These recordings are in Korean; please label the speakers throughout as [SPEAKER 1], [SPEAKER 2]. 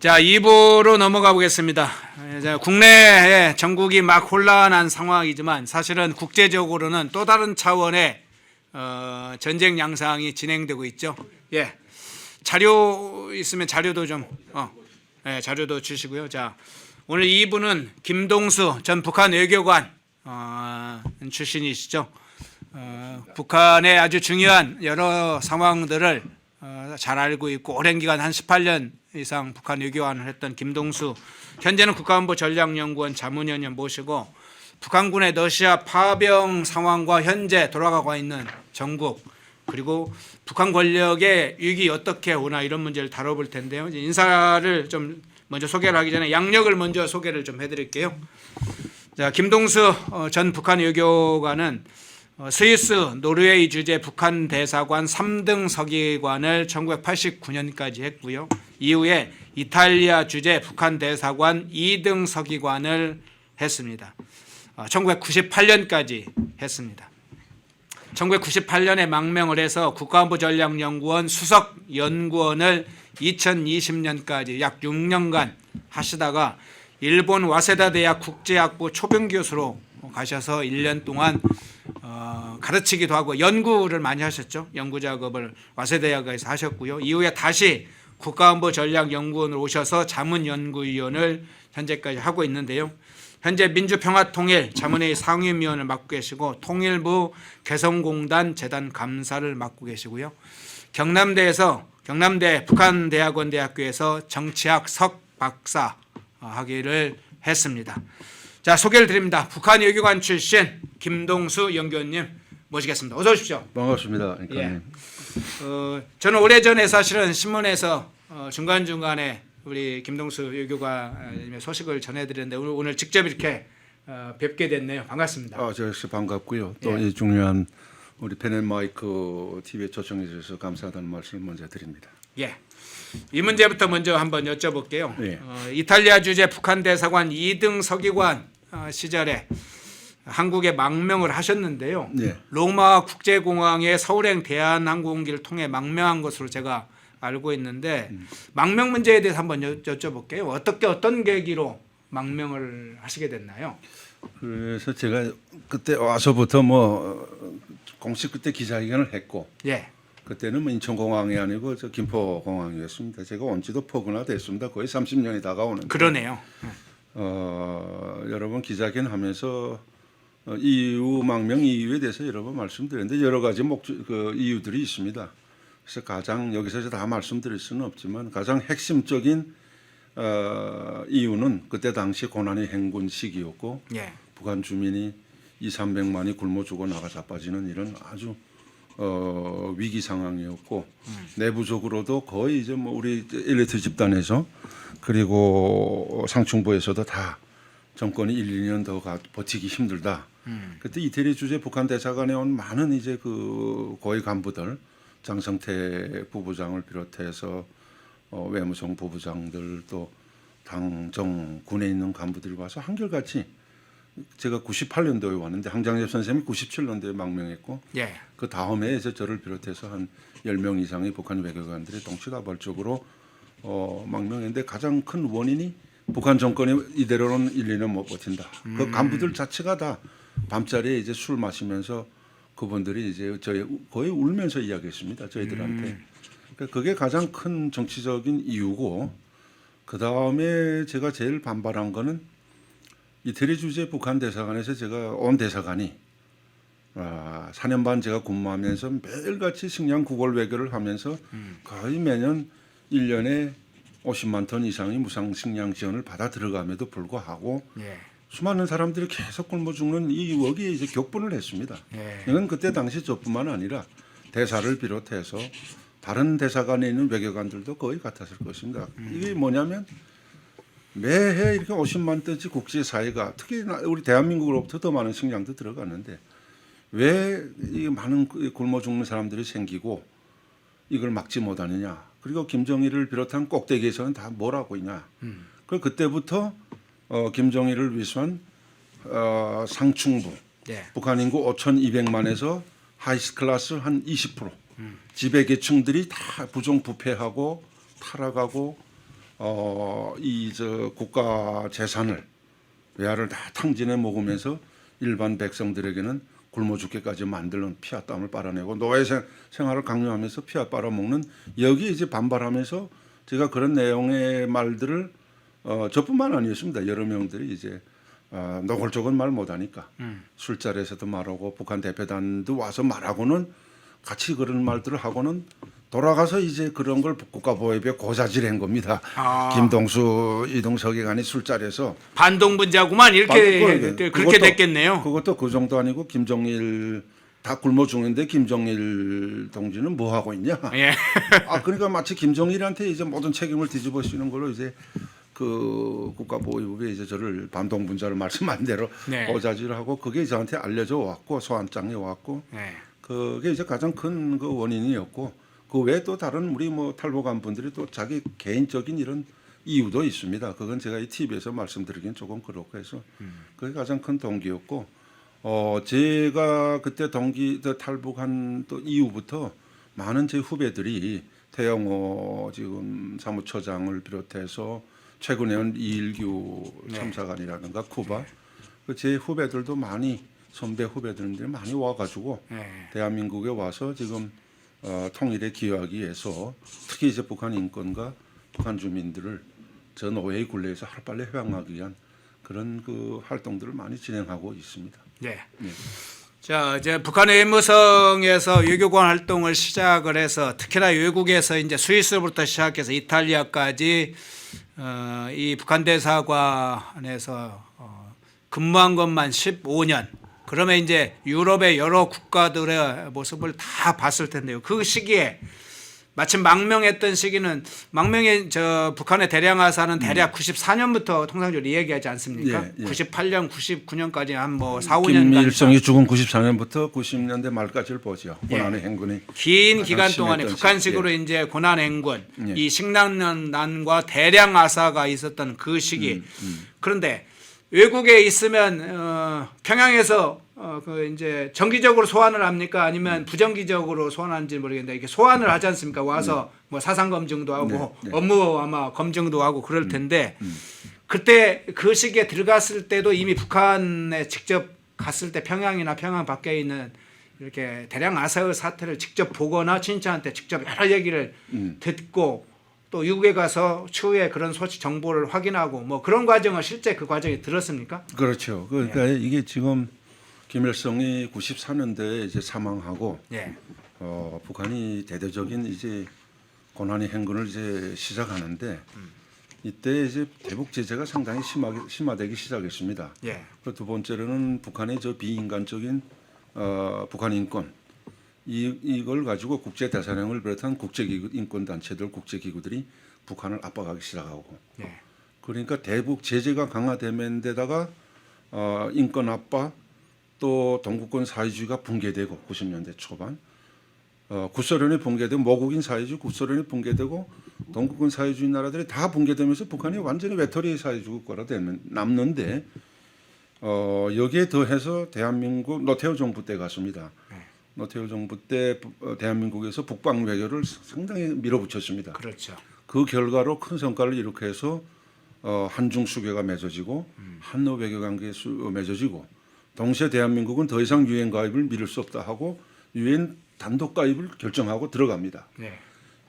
[SPEAKER 1] 자, 2부로 넘어가 보겠습니다. 국내에 전국이 막 혼란한 상황이지만 사실은 국제적으로는 또 다른 차원의 전쟁 양상이 진행되고 있죠. 예, 자료 있으면 자료도 좀 자료도 주시고요. 자, 오늘 2부는 김동수 전 북한 외교관 출신이시죠. 북한의 아주 중요한 여러 상황들을 잘 알고 있고 오랜 기간 한 18년 이상 북한 외교관을 했던 김동수, 현재는 국가안보 전략연구원 자문위원님 모시고 북한군의 러시아 파병 상황과 현재 돌아가고 있는 전국, 그리고 북한 권력의 위기 어떻게 오나 이런 문제를 다뤄볼 텐데요. 인사를 좀 먼저 소개를 하기 전에 양력을 먼저 소개를 좀 해드릴게요. 자, 김동수 전 북한 외교관은 스위스, 노르웨이 주재 북한 대사관 3등 서기관을 1989년까지 했고요. 이후에 이탈리아 주재 북한 대사관 2등 서기관을 했습니다. 1998년까지 했습니다. 1998년에 망명을 해서 국가안보전략연구원 수석 연구원을 2020년까지 약 6년간 하시다가 일본 와세다 대학 국제학부 초빙 교수로 가셔서 1년 동안 가르치기도 하고 연구를 많이 하셨죠. 연구 작업을 와세대학에서 하셨고요. 이후에 다시 국가안보전략연구원으로 오셔서 자문연구위원을 현재까지 하고 있는데요. 현재 민주평화통일 자문회의 상임위원을 맡고 계시고 통일부 개성공단 재단 감사를 맡고 계시고요. 경남대 북한대학원대학교에서 정치학 석 박사 학위를 했습니다. 자, 소개를 드립니다. 북한 외교관 출신 김동수 연구원님 모시겠습니다. 어서 오십시오.
[SPEAKER 2] 반갑습니다.
[SPEAKER 1] 예. 저는 오래전에 사실은 신문에서 중간중간에 우리 김동수 외교관님의 소식을 전해드렸는데 오늘 직접 이렇게 뵙게 됐네요. 반갑습니다.
[SPEAKER 2] 저 역시 반갑고요. 또
[SPEAKER 1] 예.
[SPEAKER 2] 이 중요한 우리 펜앤마이크 TV에 초청해 주셔서 감사하다는 말씀을 먼저 드립니다.
[SPEAKER 1] 예. 이 문제부터 먼저 한번 여쭤볼게요.
[SPEAKER 2] 예.
[SPEAKER 1] 이탈리아 주재 북한 대사관 2등 서기관 시절에 한국에 망명을 하셨는데요.
[SPEAKER 2] 네.
[SPEAKER 1] 로마 국제공항에 서울행 대한항공기를 통해 망명한 것으로 제가 알고 있는데 망명 문제에 대해서 한번 여쭤볼게요. 어떤 계기로 망명을 하시게 됐나요?
[SPEAKER 2] 그래서 제가 그때 와서부터 공식 그때 기자회견을 했고,
[SPEAKER 1] 예.
[SPEAKER 2] 그때는 인천공항이 아니고 저 김포공항이었습니다. 제가 온 지도 포근화 됐습니다. 거의 30년이 다가오는데.
[SPEAKER 1] 그러네요.
[SPEAKER 2] 여러 번 기자회견 하면서 이유 망명 이유에 대해서 여러 번 말씀드렸는데 여러 가지 이유들이 있습니다. 그래서 가장 여기서 다 말씀드릴 수는 없지만 가장 핵심적인 이유는 그때 당시 고난의 행군 시기였고,
[SPEAKER 1] 예.
[SPEAKER 2] 북한 주민이 200~300만이 굶어 죽어 나가 자빠지는 이런 아주 위기 상황이었고, 내부적으로도 거의 이제 우리 엘리트 집단에서 그리고 상층부에서도 다 정권이 1~2년 더 버티기 힘들다. 그때 이태리 주재 북한 대사관에 온 많은 이제 그 고위 간부들, 장성태 부부장을 비롯해서 외무성 부부장들 또 당정 군에 있는 간부들이 와서 한결같이, 제가 98년도에 왔는데 황장엽 선생님이 97년도에 망명했고,
[SPEAKER 1] 예.
[SPEAKER 2] 그 다음에 이제 저를 비롯해서 한 10명 이상의 북한 외교관들이 동시다발적으로 망명했는데 가장 큰 원인이 북한 정권이 이대로는 1~2년 못 버틴다. 그 간부들 자체가 다 밤자리에 이제 술 마시면서 그분들이 이제 저희 거의 울면서 이야기했습니다. 저희들한테. 그러니까 그게 가장 큰 정치적인 이유고, 그 다음에 제가 제일 반발한 거는 이태리 주재 북한 대사관에서 제가 온 대사관이 4년 반 제가 근무하면서 매일같이 식량 구걸 외교를 하면서 거의 매년 1년에 50만 톤 이상의 무상 식량 지원을 받아 들어감에도 불구하고
[SPEAKER 1] 예.
[SPEAKER 2] 수많은 사람들이 계속 굶어 죽는 이 여기에 이제 격분을 했습니다.
[SPEAKER 1] 예.
[SPEAKER 2] 이건 그때 당시 저뿐만 아니라 대사를 비롯해서 다른 대사관에 있는 외교관들도 거의 같았을 것입니다. 이게 뭐냐면 매해 이렇게 50만 톤씩 국제사회가, 특히 우리 대한민국으로부터 더 많은 식량도 들어갔는데 왜 이 많은 굶어 죽는 사람들이 생기고 이걸 막지 못하느냐. 그리고 김정일을 비롯한 꼭대기에서는 다 뭘 하고 있냐. 그때부터 김정일을 위수한 상층부,
[SPEAKER 1] 예.
[SPEAKER 2] 북한 인구 5,200만에서 하이스 클래스 한 20%, 지배계층들이 다 부정부패하고 타락하고 이 저 국가 재산을 외화를 다 탕진해 먹으면서 일반 백성들에게는 굶어 죽게까지 만드는 피와 땀을 빨아내고 노예 생활을 강요하면서 피와 빨아먹는 여기 이제 반발하면서 제가 그런 내용의 말들을 저뿐만 아니었습니다. 여러 명들이 이제 노골적인 말 못하니까 술자리에서도 말하고 북한 대표단도 와서 말하고는 같이 그런 말들을 하고는 돌아가서 이제 그런 걸 국가보위부에 고자질한 겁니다. 김동수, 이동석이 간이 술자리에서
[SPEAKER 1] 반동분자구만 이렇게 그렇게 됐겠네요.
[SPEAKER 2] 그것도 그 정도 아니고 김정일 다 굶어 죽는데 김정일 동지는 뭐 하고 있냐?
[SPEAKER 1] 예.
[SPEAKER 2] 그러니까 마치 김정일한테 이제 모든 책임을 뒤집어 씌우는 걸로 이제 그 국가보위부에 이제 저를 반동분자를 말씀한 대로
[SPEAKER 1] 네.
[SPEAKER 2] 고자질하고 그게 저한테 알려져 왔고 소환장에 왔고
[SPEAKER 1] 네.
[SPEAKER 2] 그게 이제 가장 큰 그 원인이었고. 그 외에 또 다른 우리 뭐 탈북한 분들이 또 자기 개인적인 이런 이유도 있습니다. 그건 제가 이 TV에서 말씀드리긴 조금 그렇고 해서 그게 가장 큰 동기였고, 제가 그때 탈북한 또 이후부터 많은 제 후배들이 태영호 지금 사무처장을 비롯해서 최근에 온 이일규 참사관이라든가 쿠바 제 후배들도 많이 선배 후배들인데 많이 와가지고 대한민국에 와서 지금 통일에 기여하기 위해서 특히 이제 북한 인권과 북한 주민들을 저 노예의 굴레에서 하루빨리 해방하기 위한 그런 그 활동들을 많이 진행하고 있습니다.
[SPEAKER 1] 네.
[SPEAKER 2] 네.
[SPEAKER 1] 자, 이제 북한의 외무성에서 외교관 활동을 시작을 해서 특히나 외국에서 이제 스위스로부터 시작해서 이탈리아까지 이 북한 대사관에서 근무한 것만 15년. 그러면 이제 유럽의 여러 국가들의 모습을 다 봤을 텐데요. 그 시기에 마침 망명했던 시기는 망명의 저 북한의 대량아사는 대략 94년부터 통상적으로 얘기하지 않습니까?
[SPEAKER 2] 예.
[SPEAKER 1] 98년, 99년까지 한 뭐 4, 5년간
[SPEAKER 2] 김일성이 죽은 94년부터 90년대 말까지를 보죠. 고난의 행군이
[SPEAKER 1] 긴 기간
[SPEAKER 2] 심했던
[SPEAKER 1] 동안에 북한식으로
[SPEAKER 2] 예.
[SPEAKER 1] 이제 고난 행군,
[SPEAKER 2] 예.
[SPEAKER 1] 이 식량난과 대량아사가 있었던 그 시기. 그런데 외국에 있으면 평양에서 그 이제 정기적으로 소환을 합니까? 아니면 부정기적으로 소환하는지 모르겠는데 이렇게 소환을 하지 않습니까? 와서 뭐 사상 검증도 하고 업무 아마 검증도 하고 그럴 텐데 그때 그 시기에 들어갔을 때도 이미 북한에 직접 갔을 때 평양이나 평양 밖에 있는 이렇게 대량 아사의 사태를 직접 보거나 친구한테 직접 여러 얘기를 듣고 또 미국에 가서 추후에 그런 소식 정보를 확인하고 뭐 그런 과정을 실제 그 과정에 들었습니까?
[SPEAKER 2] 그렇죠. 그러니까 이게 지금 김일성이 94년도에 이제 사망하고 북한이 대대적인 이제 고난의 행군을 이제 시작하는데 이때 이제 대북 제재가 상당히 심화되기 시작했습니다. 그 두 번째로는 북한의 저 비인간적인 북한 인권 이걸 가지고 국제 대사령을 비롯한 국제기구 인권 단체들 국제기구들이 북한을 압박하기 시작하고 그러니까 대북 제재가 강화되면데다가 인권 압박 또 동구권 사회주의가 붕괴되고 90년대 초반 구소련이 붕괴되고 모국인 사회주의 구소련이 붕괴되고 동구권 사회주의 나라들이 다 붕괴되면서 북한이 완전히 외톨이 사회주의국가로 남는데 여기에 더해서 대한민국 노태우 정부 때 갔습니다. 노태우 정부 때 대한민국에서 북방 외교를 상당히 밀어붙였습니다.
[SPEAKER 1] 그렇죠.
[SPEAKER 2] 그 결과로 큰 성과를 이룩해 서 한중 수교가 맺어지고 한러 외교 관계 맺어지고 동시에 대한민국은 더 이상 유엔 가입을 미룰 수 없다 하고 유엔 단독 가입을 결정하고 들어갑니다.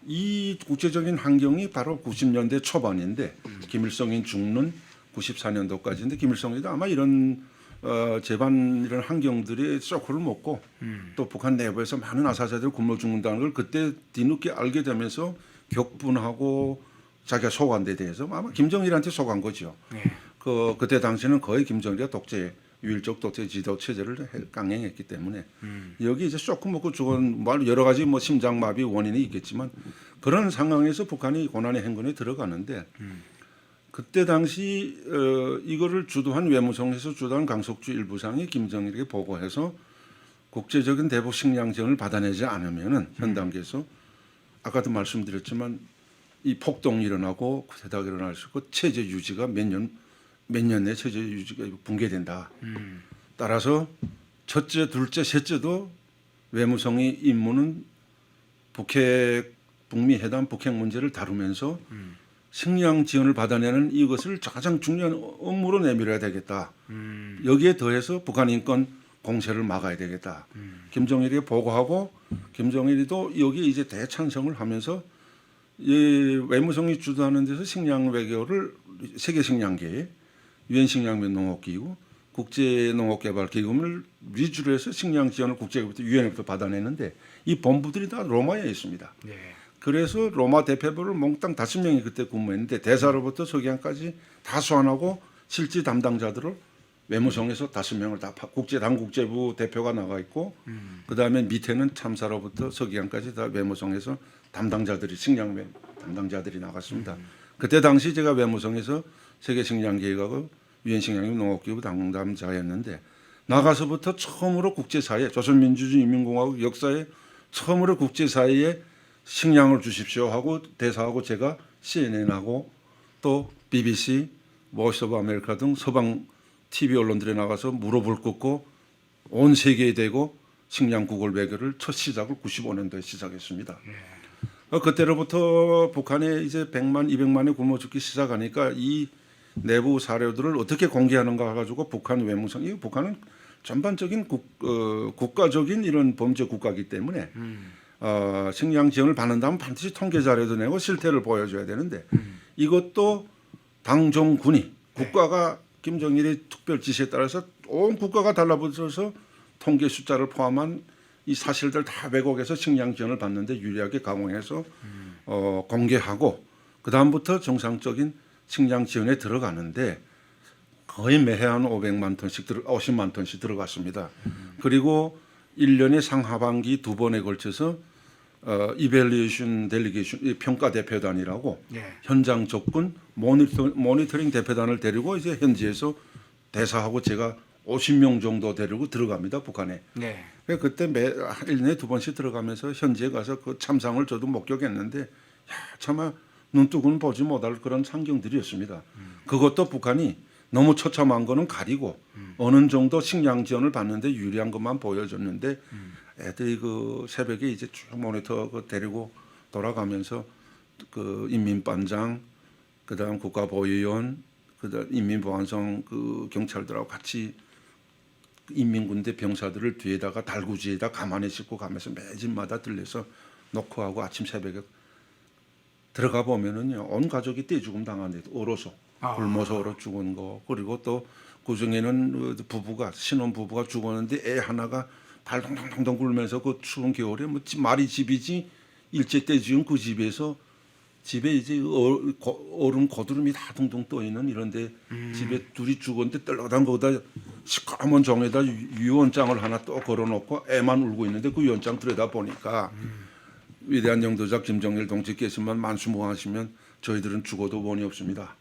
[SPEAKER 2] 이 국제적인 환경이 바로 90년대 초반인데 김일성이 죽는 94년도까지인데 김일성이도 아마 이런 재반 이런 환경들이 쇼크를 먹고 또 북한 내부에서 많은 아사자들이 굶어 죽는다는 걸 그때 뒤늦게 알게 되면서 격분하고 자기가 속한 데 대해서 아마 김정일한테 속한 거죠. 그때 당시는 거의 김정일이 유일적 독재 지도 체제를 강행했기 때문에 여기 이제 쇼크 먹고 죽은 여러 가지 뭐 심장마비 원인이 있겠지만 그런 상황에서 북한이 고난의 행군에 들어가는데 그때 당시 이거를 주도한 외무성에서 주도한 강석주 일부상이 김정일에게 보고해서 국제적인 대북 식량 지원을 받아내지 않으면은 현 단계에서 아까도 말씀드렸지만 이 폭동이 일어나고 세다가 일어날 수 있고 체제 유지가 몇 년 내 체제 유지가 붕괴된다. 따라서 첫째, 둘째, 셋째도 외무성이 임무는 북미 회담 북핵 문제를 다루면서 식량 지원을 받아내는 이것을 가장 중요한 업무로 내밀어야 되겠다. 여기에 더해서 북한 인권 공세를 막아야 되겠다. 김정일이 보고하고 김정일이도 여기에 이제 대찬성을 하면서 이 외무성이 주도하는 데서 식량 외교를 세계 식량계에 유엔 식량면 농업기구, 국제농업개발기금을 위주로 해서 식량 지원을 국제부터 유엔부터 받아내는데 이 본부들이 다 로마에 있습니다.
[SPEAKER 1] 네.
[SPEAKER 2] 그래서 로마 대표부를 몽땅 5명이 그때 근무했는데 대사로부터 서기관까지 다 소환하고 실제 담당자들을 외무성에서 5명을 다 국제당국제부 대표가 나가 있고 그다음에 밑에는 참사로부터 서기관까지 다 외무성에서 담당자들이 식량 담당자들이 나갔습니다. 그때 당시 제가 외무성에서 세계식량계획하고 유엔식량협 농업기구 담당자였는데 나가서부터 처음으로 국제사회 조선민주주의인민공화국 역사에 처음으로 국제사회에 식량을 주십시오 하고 대사하고 제가 CNN하고 또 BBC, 보이스 오브 아메리카 등 서방 TV 언론들에 나가서 무릎을 꿇고 온 세계에 대고 식량 구걸 외교를 첫 시작을 95년도에 시작했습니다. 그때로부터 북한에 이제 100만, 200만이 굶어 죽기 시작하니까 이 내부 사료들을 어떻게 공개하는가 가지고 북한 외무성, 이 북한은 전반적인 국가적인 이런 범죄 국가이기 때문에 식량 지원을 받는다면 반드시 통계 자료도 내고 실태를 보여줘야 되는데 이것도 당정군이 국가가 김정일의 특별 지시에 따라서 온 국가가 달라붙어서 통계 숫자를 포함한 이 사실들 다 왜곡해서 식량 지원을 받는데 유리하게 강화해서 공개하고 그 다음부터 정상적인 식량 지원에 들어가는데 거의 매해 한 500만 톤씩 50만 톤씩 들어갔습니다. 그리고 1년에 상하반기 2번에 걸쳐서 이벨리에이션 델리게이션 평가 대표단이라고
[SPEAKER 1] 네.
[SPEAKER 2] 현장 접근 모니터링 대표단을 데리고 이제 현지에서 대사하고 제가 50명 정도 데리고 들어갑니다 북한에.
[SPEAKER 1] 네.
[SPEAKER 2] 그때 매 1년에 2번씩 들어가면서 현지에 가서 그 참상을 저도 목격했는데 야, 차마 눈뜨고는 보지 못할 그런 상경들이었습니다. 그것도 북한이 너무 처참한 거는 가리고 어느 정도 식량 지원을 받는데 유리한 것만 보여줬는데 애들이 그 새벽에 이제 쭉 모니터 그 데리고 돌아가면서 그 인민반장 그다음 국가보위원 그다음 인민보안성 그 경찰들하고 같이 인민군대 병사들을 뒤에다가 달구지에다 가만히 싣고 가면서 매 집마다 들려서 노크하고 아침 새벽에 들어가 보면은요 온 가족이 떼죽음 당하는데 얼어서 굶어서 얼어 죽은 거 그리고 또 그중에는 부부가 신혼 부부가 죽었는데 애 하나가 발동동동 굴면서 그 추운 겨울에 뭐 말이 집이지 일제 때 지은 그 집에서 집에 이제 얼음 고드름이 다 둥둥 떠 있는 이런데 집에 둘이 죽었는데 떨어단 거기다 시커먼 종에다 유언장을 하나 또 걸어놓고 애만 울고 있는데 그 유언장 들여다 보니까 위대한 영도자 김정일 동지께서만 만수무강하시면 저희들은 죽어도 원이 없습니다.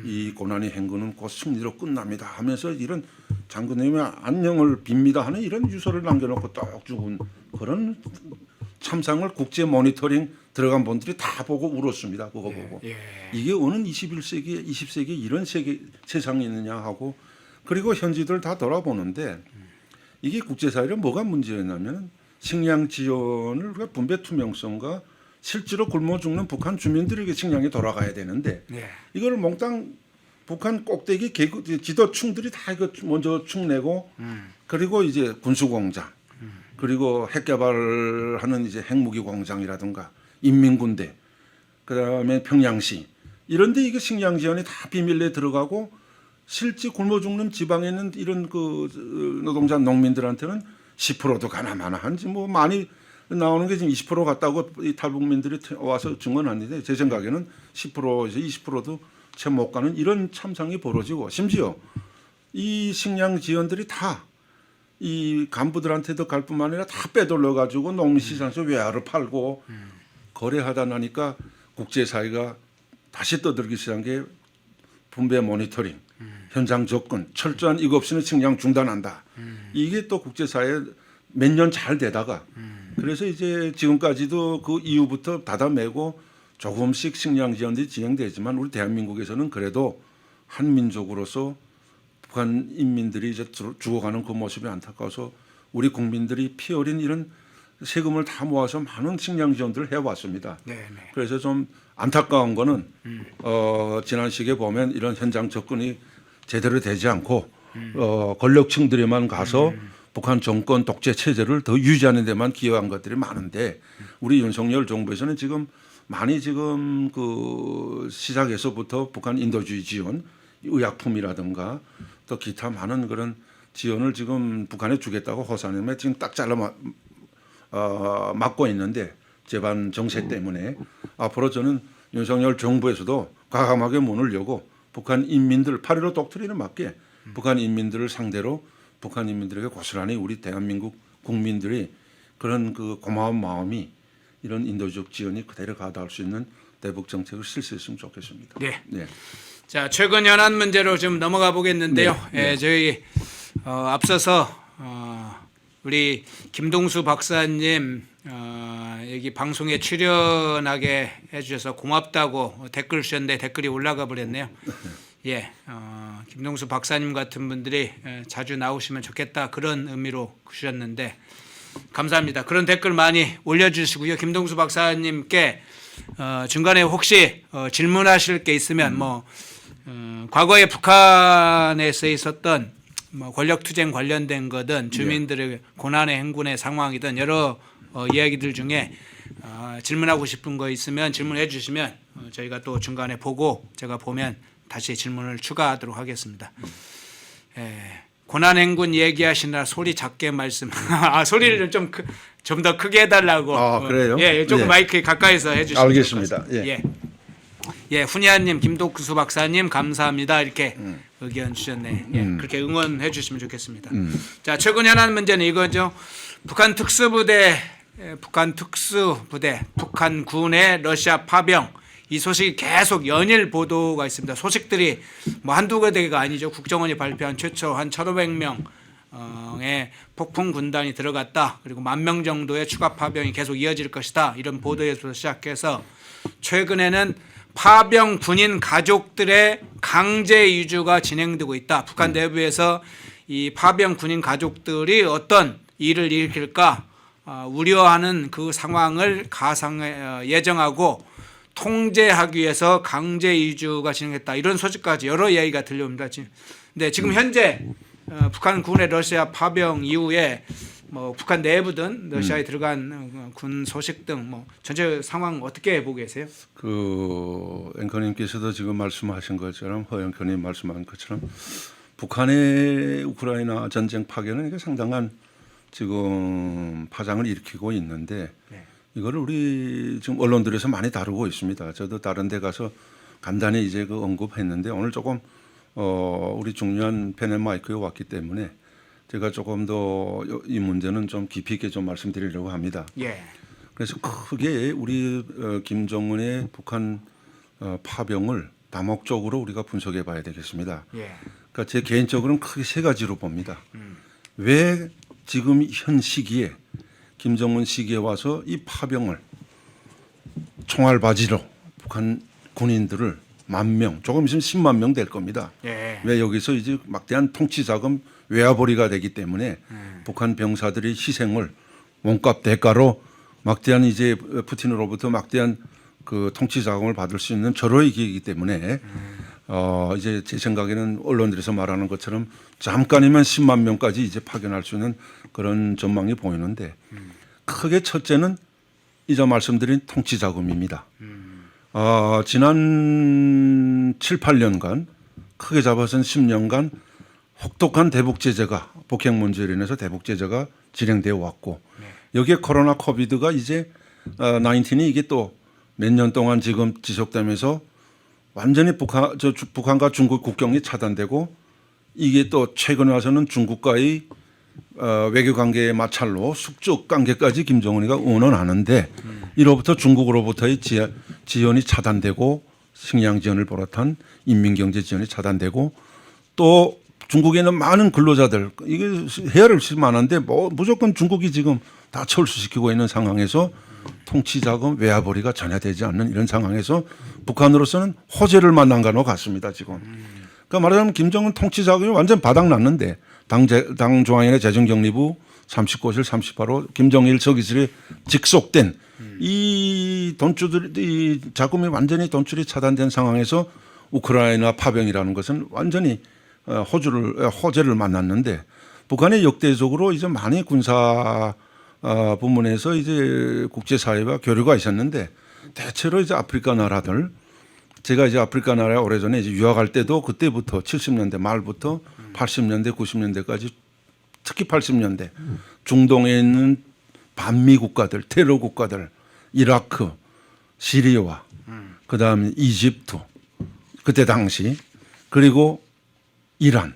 [SPEAKER 2] 이 고난의 행군은 곧 승리로 끝납니다 하면서 이런 장군님의 안녕을 빕니다 하는 이런 유서를 남겨놓고 딱 죽은 그런 참상을 국제 모니터링 들어간 분들이 다 보고 울었습니다. 그거 보고. 이게 어느 21세기, 20세기에 이런 세상이 있느냐 하고 그리고 현지들 다 돌아보는데 이게 국제사회로 뭐가 문제였냐면 식량 지원을 우리가 분배 투명성과 실제로 굶어 죽는 북한 주민들에게 식량이 돌아가야 되는데 이걸 몽땅 북한 꼭대기 지도층들이 다 이거 먼저 축내고 그리고 이제 군수공장 그리고 핵개발하는 이제 핵무기 공장이라든가 인민군대 그다음에 평양시 이런데 이게 식량 지원이 다 비밀리에 들어가고 실제 굶어 죽는 지방에 있는 이런 그 노동자 농민들한테는 10%도 가나마나 한지 뭐 많이 나오는 게 지금 20% 같다고 이 탈북민들이 와서 증언하는데 제 생각에는 10%에서 20%도 채 못 가는 이런 참상이 벌어지고 심지어 이 식량 지원들이 다 이 간부들한테도 갈 뿐만 아니라 다 빼돌려 가지고 농민시장에서 외화를 팔고 거래하다 나니까 국제사회가 다시 떠들기 시작한 게 분배 모니터링, 현장 접근, 철저한 이거 없이는 식량 중단한다. 이게 또 국제사회에 몇 년 잘 되다가 그래서 이제 지금까지도 그 이후부터 닫아매고 조금씩 식량 지원들이 진행되지만 우리 대한민국에서는 그래도 한 민족으로서 북한 인민들이 이제 죽어가는 그 모습이 안타까워서 우리 국민들이 피 어린 이런 세금을 다 모아서 많은 식량 지원들을 해왔습니다. 그래서 좀 안타까운 거는 지난 시기에 보면 이런 현장 접근이 제대로 되지 않고 권력층들에만 가서 북한 정권 독재 체제를 더 유지하는 데만 기여한 것들이 많은데 우리 윤석열 정부에서는 지금 많이 지금 그 시작에서부터 북한 인도주의 지원, 의약품이라든가 또 기타 많은 그런 지원을 지금 북한에 주겠다고 호사님에 지금 딱 잘라 막고 있는데 재반 정세 때문에 앞으로 저는 윤석열 정부에서도 과감하게 문을 열고 북한 인민들 8.15 독트린에 맞게 북한 인민들을 상대로 북한 인민들에게 고스란히 우리 대한민국 국민들이 그런 그 고마운 마음이 이런 인도적 지원이 그대로 가다할 수 있는 대북 정책을 실시했으면 좋겠습니다.
[SPEAKER 1] 네.
[SPEAKER 2] 네.
[SPEAKER 1] 자, 최근 현안 문제로 좀 넘어가 보겠는데요.
[SPEAKER 2] 네.
[SPEAKER 1] 저희 앞서서 우리 김동수 박사님 여기 방송에 출연하게 해주셔서 고맙다고 댓글 주셨는데 댓글이 올라가 버렸네요. 예, 김동수 박사님 같은 분들이 자주 나오시면 좋겠다 그런 의미로 주셨는데 감사합니다. 그런 댓글 많이 올려주시고요. 김동수 박사님께 중간에 혹시 질문하실 게 있으면 과거에 북한에서 있었던 권력투쟁 관련된 거든 주민들의 고난의 행군의 상황이든 여러 이야기들 중에 질문하고 싶은 거 있으면 질문해 주시면 저희가 또 중간에 보고 제가 보면 다시 질문을 추가하도록 하겠습니다. 고난행군 얘기하시느라 소리 작게 말씀. 소리를 좀 더 크게 해달라고.
[SPEAKER 2] 그래요?
[SPEAKER 1] 예, 조금
[SPEAKER 2] 예.
[SPEAKER 1] 마이크 가까이서 해주시면
[SPEAKER 2] 알겠습니다.
[SPEAKER 1] 예. 예, 훈이아님, 김독수 박사님 감사합니다. 이렇게 의견 주셨네. 예, 그렇게 응원해 주시면 좋겠습니다. 자, 최근 현안 문제는 이거죠. 북한 특수부대, 북한군의 러시아 파병. 이 소식이 계속 연일 보도가 있습니다. 소식들이 한두 개가 아니죠. 국정원이 발표한 최초 한 1,500명의 폭풍 군단이 들어갔다. 그리고 10,000명 정도의 추가 파병이 계속 이어질 것이다. 이런 보도에서 시작해서 최근에는 파병 군인 가족들의 강제 이주가 진행되고 있다. 북한 내부에서 이 파병 군인 가족들이 어떤 일을 일으킬까 우려하는 그 상황을 예정하고 통제하기 위해서 강제 이주가 진행했다. 이런 소식까지 여러 이야기가 들려옵니다. 근데 지금 현재 북한 군의 러시아 파병 이후에 북한 내부든 러시아에 들어간 군 소식 등 전체 상황 어떻게 보고 계세요?
[SPEAKER 2] 그 앵커님께서도 지금 말씀하신 것처럼 허 앵커님 말씀한 것처럼 북한의 우크라이나 전쟁 파괴는 이게 상당한 지금 파장을 일으키고 있는데 이거를 우리 지금 언론들에서 많이 다루고 있습니다. 저도 다른 데 가서 간단히 이제 그 언급했는데 오늘 조금 우리 중요한 펜 마이크에 왔기 때문에 제가 조금 더 이 문제는 좀 깊이 있게 좀 말씀드리려고 합니다.
[SPEAKER 1] 예.
[SPEAKER 2] 그래서 크게 우리 김정은의 북한 파병을 다목적으로 우리가 분석해 봐야 되겠습니다.
[SPEAKER 1] 예.
[SPEAKER 2] 그러니까 제 개인적으로는 크게 세 가지로 봅니다. 왜 지금 현 시기에 김정은 시기에 와서 이 파병을 총알바지로 북한 군인들을 10,000명, 조금 있으면 10만 명 될 겁니다.
[SPEAKER 1] 예.
[SPEAKER 2] 왜 여기서 이제 막대한 통치자금 외화벌이가 되기 때문에 북한 병사들의 희생을 몸값 대가로 막대한 이제 푸틴으로부터 막대한 그 통치자금을 받을 수 있는 절호의 기회이기 때문에 이제 제 생각에는 언론들에서 말하는 것처럼 잠깐이면 10만 명까지 이제 파견할 수 있는 그런 전망이 보이는데 크게 첫째는 이제 말씀드린 통치자금입니다. 지난 7, 8년간 크게 잡아서는 10년간 혹독한 대북 제재가 북핵 문제로 인해서 대북 제재가 진행되어 왔고 여기에 코로나 코비드가 이제 19이 이게 또 몇 년 동안 지금 지속되면서 완전히 북한과 중국 국경이 차단되고 이게 또 최근에 와서는 중국과의 외교 관계의 마찰로 숙적 관계까지 김정은이가 운운하는데 이로부터 중국으로부터의 지원이 차단되고 식량 지원을 비롯한 인민경제 지원이 차단되고 또 중국에 있는 많은 근로자들 이게 헤아릴 수 많은데 무조건 중국이 지금 다 철수시키고 있는 상황에서 통치자금 외화벌이가 전혀 되지 않는 이런 상황에서 북한으로서는 호재를 만난 것과 같습니다 지금. 그러니까 말하자면 김정은 통치자금이 완전 바닥났는데 당 중앙위원회 재정경리부 39실 38호 김정일 서기실에 직속된 이 돈주들 이 자금이 완전히 돈줄이 차단된 상황에서 우크라이나 파병이라는 것은 완전히 호재를 만났는데 북한이 역대적으로 이제 많이 군사 부문에서 이제 국제사회와 교류가 있었는데 대체로 이제 아프리카 나라들 제가 이제 아프리카 나라에 오래전에 이제 유학할 때도 그때부터 70년대 말부터 80년대 90년대까지 특히 80년대 중동에 있는 반미 국가들 테러 국가들 이라크 시리아 그다음에 이집트 그때 당시 그리고 이란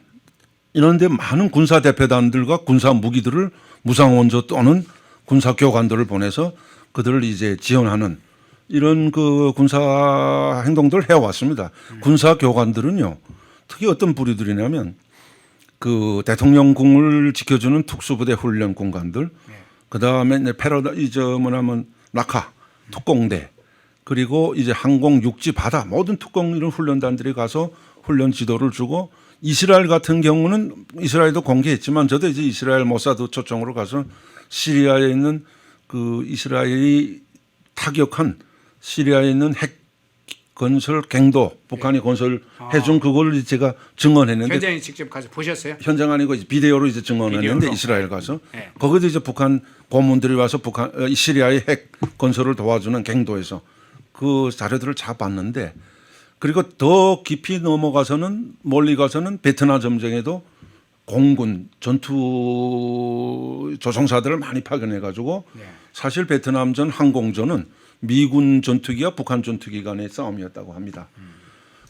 [SPEAKER 2] 이런 데 많은 군사 대표단들과 군사 무기들을 무상 원조 또는 군사 교관들을 보내서 그들을 이제 지원하는 이런 그 군사 행동들을 해왔습니다. 군사 교관들은요, 특히 어떤 부류들이냐면 그 대통령궁을 지켜주는 특수부대 훈련 군관들, 그 다음에 뭐냐면 낙하, 특공대, 그리고 이제 항공, 육지, 바다 모든 특공 이런 훈련단들이 가서 훈련 지도를 주고 이스라엘 같은 경우는 이스라엘도 공개했지만 저도 이제 이스라엘 모사드 초청으로 가서 시리아에 있는 그 이스라엘이 타격한 시리아에 있는 핵 건설 갱도 북한이 건설해준 그걸 제가 증언했는데
[SPEAKER 1] 현장에 직접 가서 보셨어요?
[SPEAKER 2] 현장 아니고 비디오로 이제 증언했는데
[SPEAKER 1] 비디오로?
[SPEAKER 2] 이스라엘 가서
[SPEAKER 1] 네.
[SPEAKER 2] 거기도 이제 북한 고문들이 와서 시리아의 핵 건설을 도와주는 갱도에서 그 자료들을 다 봤는데 그리고 더 깊이 넘어가서는 멀리 가서는 베트남 전쟁에도 공군 전투 조종사들을 많이 파견해 가지고 사실 베트남전 항공전은 미군 전투기와 북한 전투기 간의 싸움이었다고 합니다.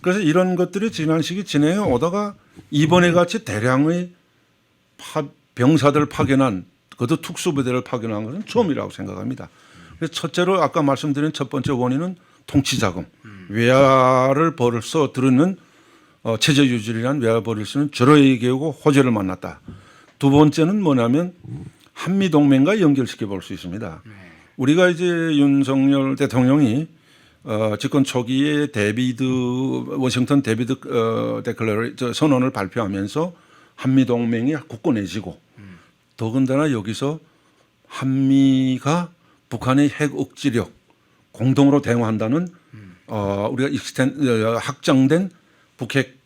[SPEAKER 2] 그래서 이런 것들이 지난 시기 진행해 오다가 이번에 같이 대량의 병사들 파견한 그것도 특수부대를 파견한 것은 처음이라고 생각합니다. 그래서 첫째로 아까 말씀드린 첫 번째 원인은 통치자금 외화를 벌써 들으는 체제 유지를 외화 벌일 수 있는 절호의 계우고 호재를 만났다. 두 번째는 뭐냐면 한미동맹과 연결시켜 볼 수 있습니다. 우리가 이제 윤석열 대통령이 집권 초기에 워싱턴 데비드 선언을 발표하면서 한미동맹이 굳건해지고 더군다나 여기서 한미가 북한의 핵 억지력 공동으로 대응한다는 우리가 확장된 북핵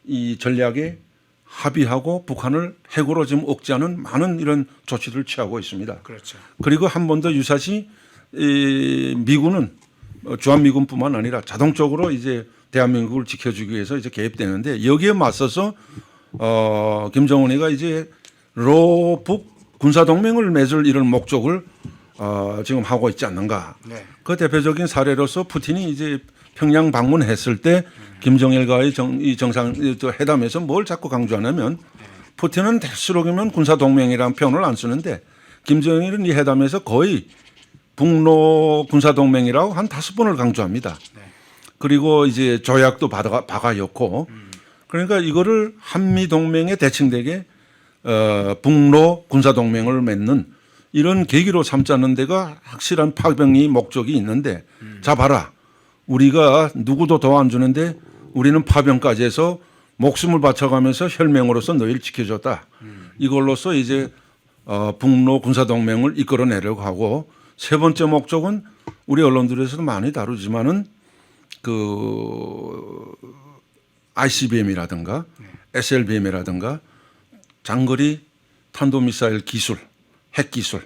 [SPEAKER 2] 이 전략에 합의하고 북한을 핵으로 지금 억제하는 많은 이런 조치들을 취하고 있습니다.
[SPEAKER 1] 그렇죠.
[SPEAKER 2] 그리고 한 번 더 유사시 미군은 주한미군뿐만 아니라 자동적으로 이제 대한민국을 지켜주기 위해서 이제 개입되는데 여기에 맞서서 김정은이가 이제 로북 군사동맹을 맺을 이런 목적을 지금 하고 있지 않는가.
[SPEAKER 1] 네.
[SPEAKER 2] 그 대표적인 사례로서 푸틴이 이제 평양 방문했을 때 김정일과의 이 회담에서 뭘 자꾸 강조하냐면 푸틴은 될수록이면 군사동맹이라는 표현을 안 쓰는데 김정일은 이 회담에서 거의 북로 군사동맹이라고 한 5번을 강조합니다. 그리고 이제 조약도 박아였고 그러니까 이거를 한미동맹에 대칭되게 북로 군사동맹을 맺는 이런 계기로 삼자는 데가 확실한 파병이 목적이 있는데 자 봐라 우리가 누구도 도와 안 주는데 우리는 파병까지 해서 목숨을 바쳐가면서 혈맹으로서 너희를 지켜줬다. 이걸로써 이제 북로 군사동맹을 이끌어내려고 하고 세 번째 목적은 우리 언론들에서도 많이 다루지만은 그 ICBM이라든가 SLBM이라든가 장거리 탄도미사일 기술, 핵 기술,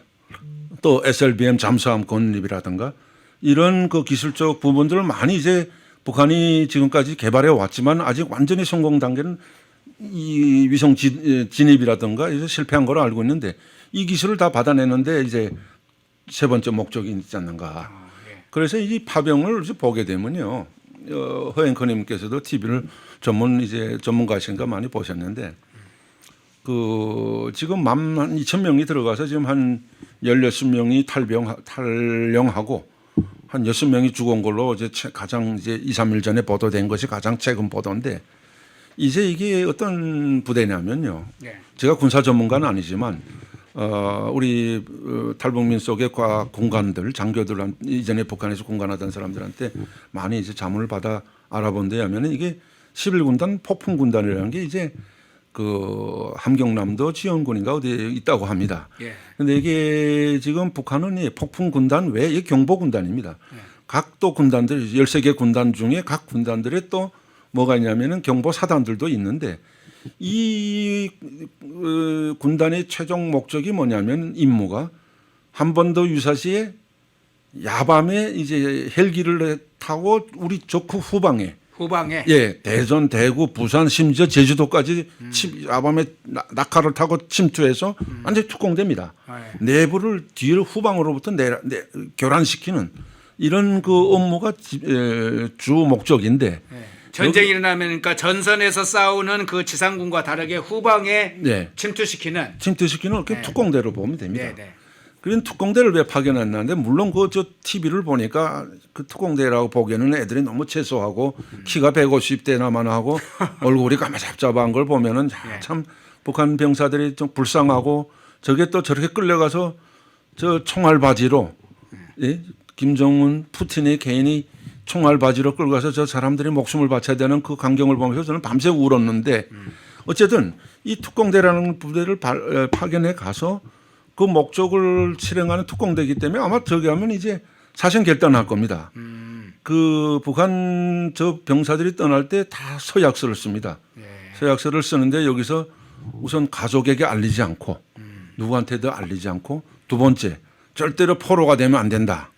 [SPEAKER 2] 또 SLBM 잠수함 건립이라든가 이런 그 기술적 부분들을 많이 이제 북한이 지금까지 개발해 왔지만 아직 완전히 성공 단계는 이 위성 진입이라든가 이제 실패한 걸로 알고 있는데 이 기술을 다 받아내는데 이제 세 번째 목적이 있지 않는가. 그래서 이 파병을 이제 보게 되면요. 허 앵커님께서도 TV를 전문가신가 많이 보셨는데 그 지금 한 2,000명이 들어가서 지금 한 16명이 탈영하고 한 6명이 죽은 걸로 이제 가장 이제 2, 3일 전에 보도된 것이 가장 최근 보도인데 이제 이게 어떤 부대냐면요. 제가 군사 전문가는 아니지만 우리 탈북민 속의 군관들, 장교들 이전에 북한에서 군관하던 사람들한테 많이 이제 자문을 받아 알아본 데 하면은 이게 11군단 폭풍군단이라는 게 이제 그 함경남도 지원군인가 어디에 있다고 합니다.
[SPEAKER 1] 예.
[SPEAKER 2] 근데 이게 지금 북한은 이 폭풍 군단 외에 이 경보 군단입니다. 각 또 군단들 13개 군단 중에 각 군단들에 또 뭐가 있냐면은 경보 사단들도 있는데 이 군단의 최종 목적이 뭐냐면 임무가 한 번 더 유사시에 야밤에 이제 헬기를 타고 우리 적후 후방에 예, 대전, 대구, 부산, 심지어 제주도까지 야밤에 낙하를 타고 침투해서 완전히 특공대입니다. 내부를 뒤로 후방으로부터 교란시키는 이런 그 업무가 주 목적인데
[SPEAKER 1] 전쟁이 일어나면 그러니까 전선에서 싸우는 그 지상군과 다르게 후방에
[SPEAKER 2] 네.
[SPEAKER 1] 침투시키는
[SPEAKER 2] 그 특공대로 보면 됩니다.
[SPEAKER 1] 네, 네.
[SPEAKER 2] 그런 특공대를 왜 파견했는데 물론 그 저 TV를 보니까 그 특공대라고 보기에는 애들이 너무 채소하고 키가 150대나만 하고 얼굴이 까마잡잡한 걸 보면은 참 북한 병사들이 좀 불쌍하고 저게 또 저렇게 끌려가서 저 총알바지로 예? 김정은 푸틴의 개인이 총알바지로 끌고 가서 저 사람들이 목숨을 바쳐야 되는 그 광경을 보면서 저는 밤새 울었는데 어쨌든 이 특공대라는 부대를 파견해 가서 그 목적을 실행하는 특공대이기 때문에 아마 저기 하면 이제 사신 결단할 겁니다. 그 북한 저 병사들이 떠날 때 다 서약서를 씁니다. 서약서를 쓰는데 여기서 우선 가족에게 알리지 않고 누구한테도 알리지 않고 두 번째 절대로 포로가 되면 안 된다.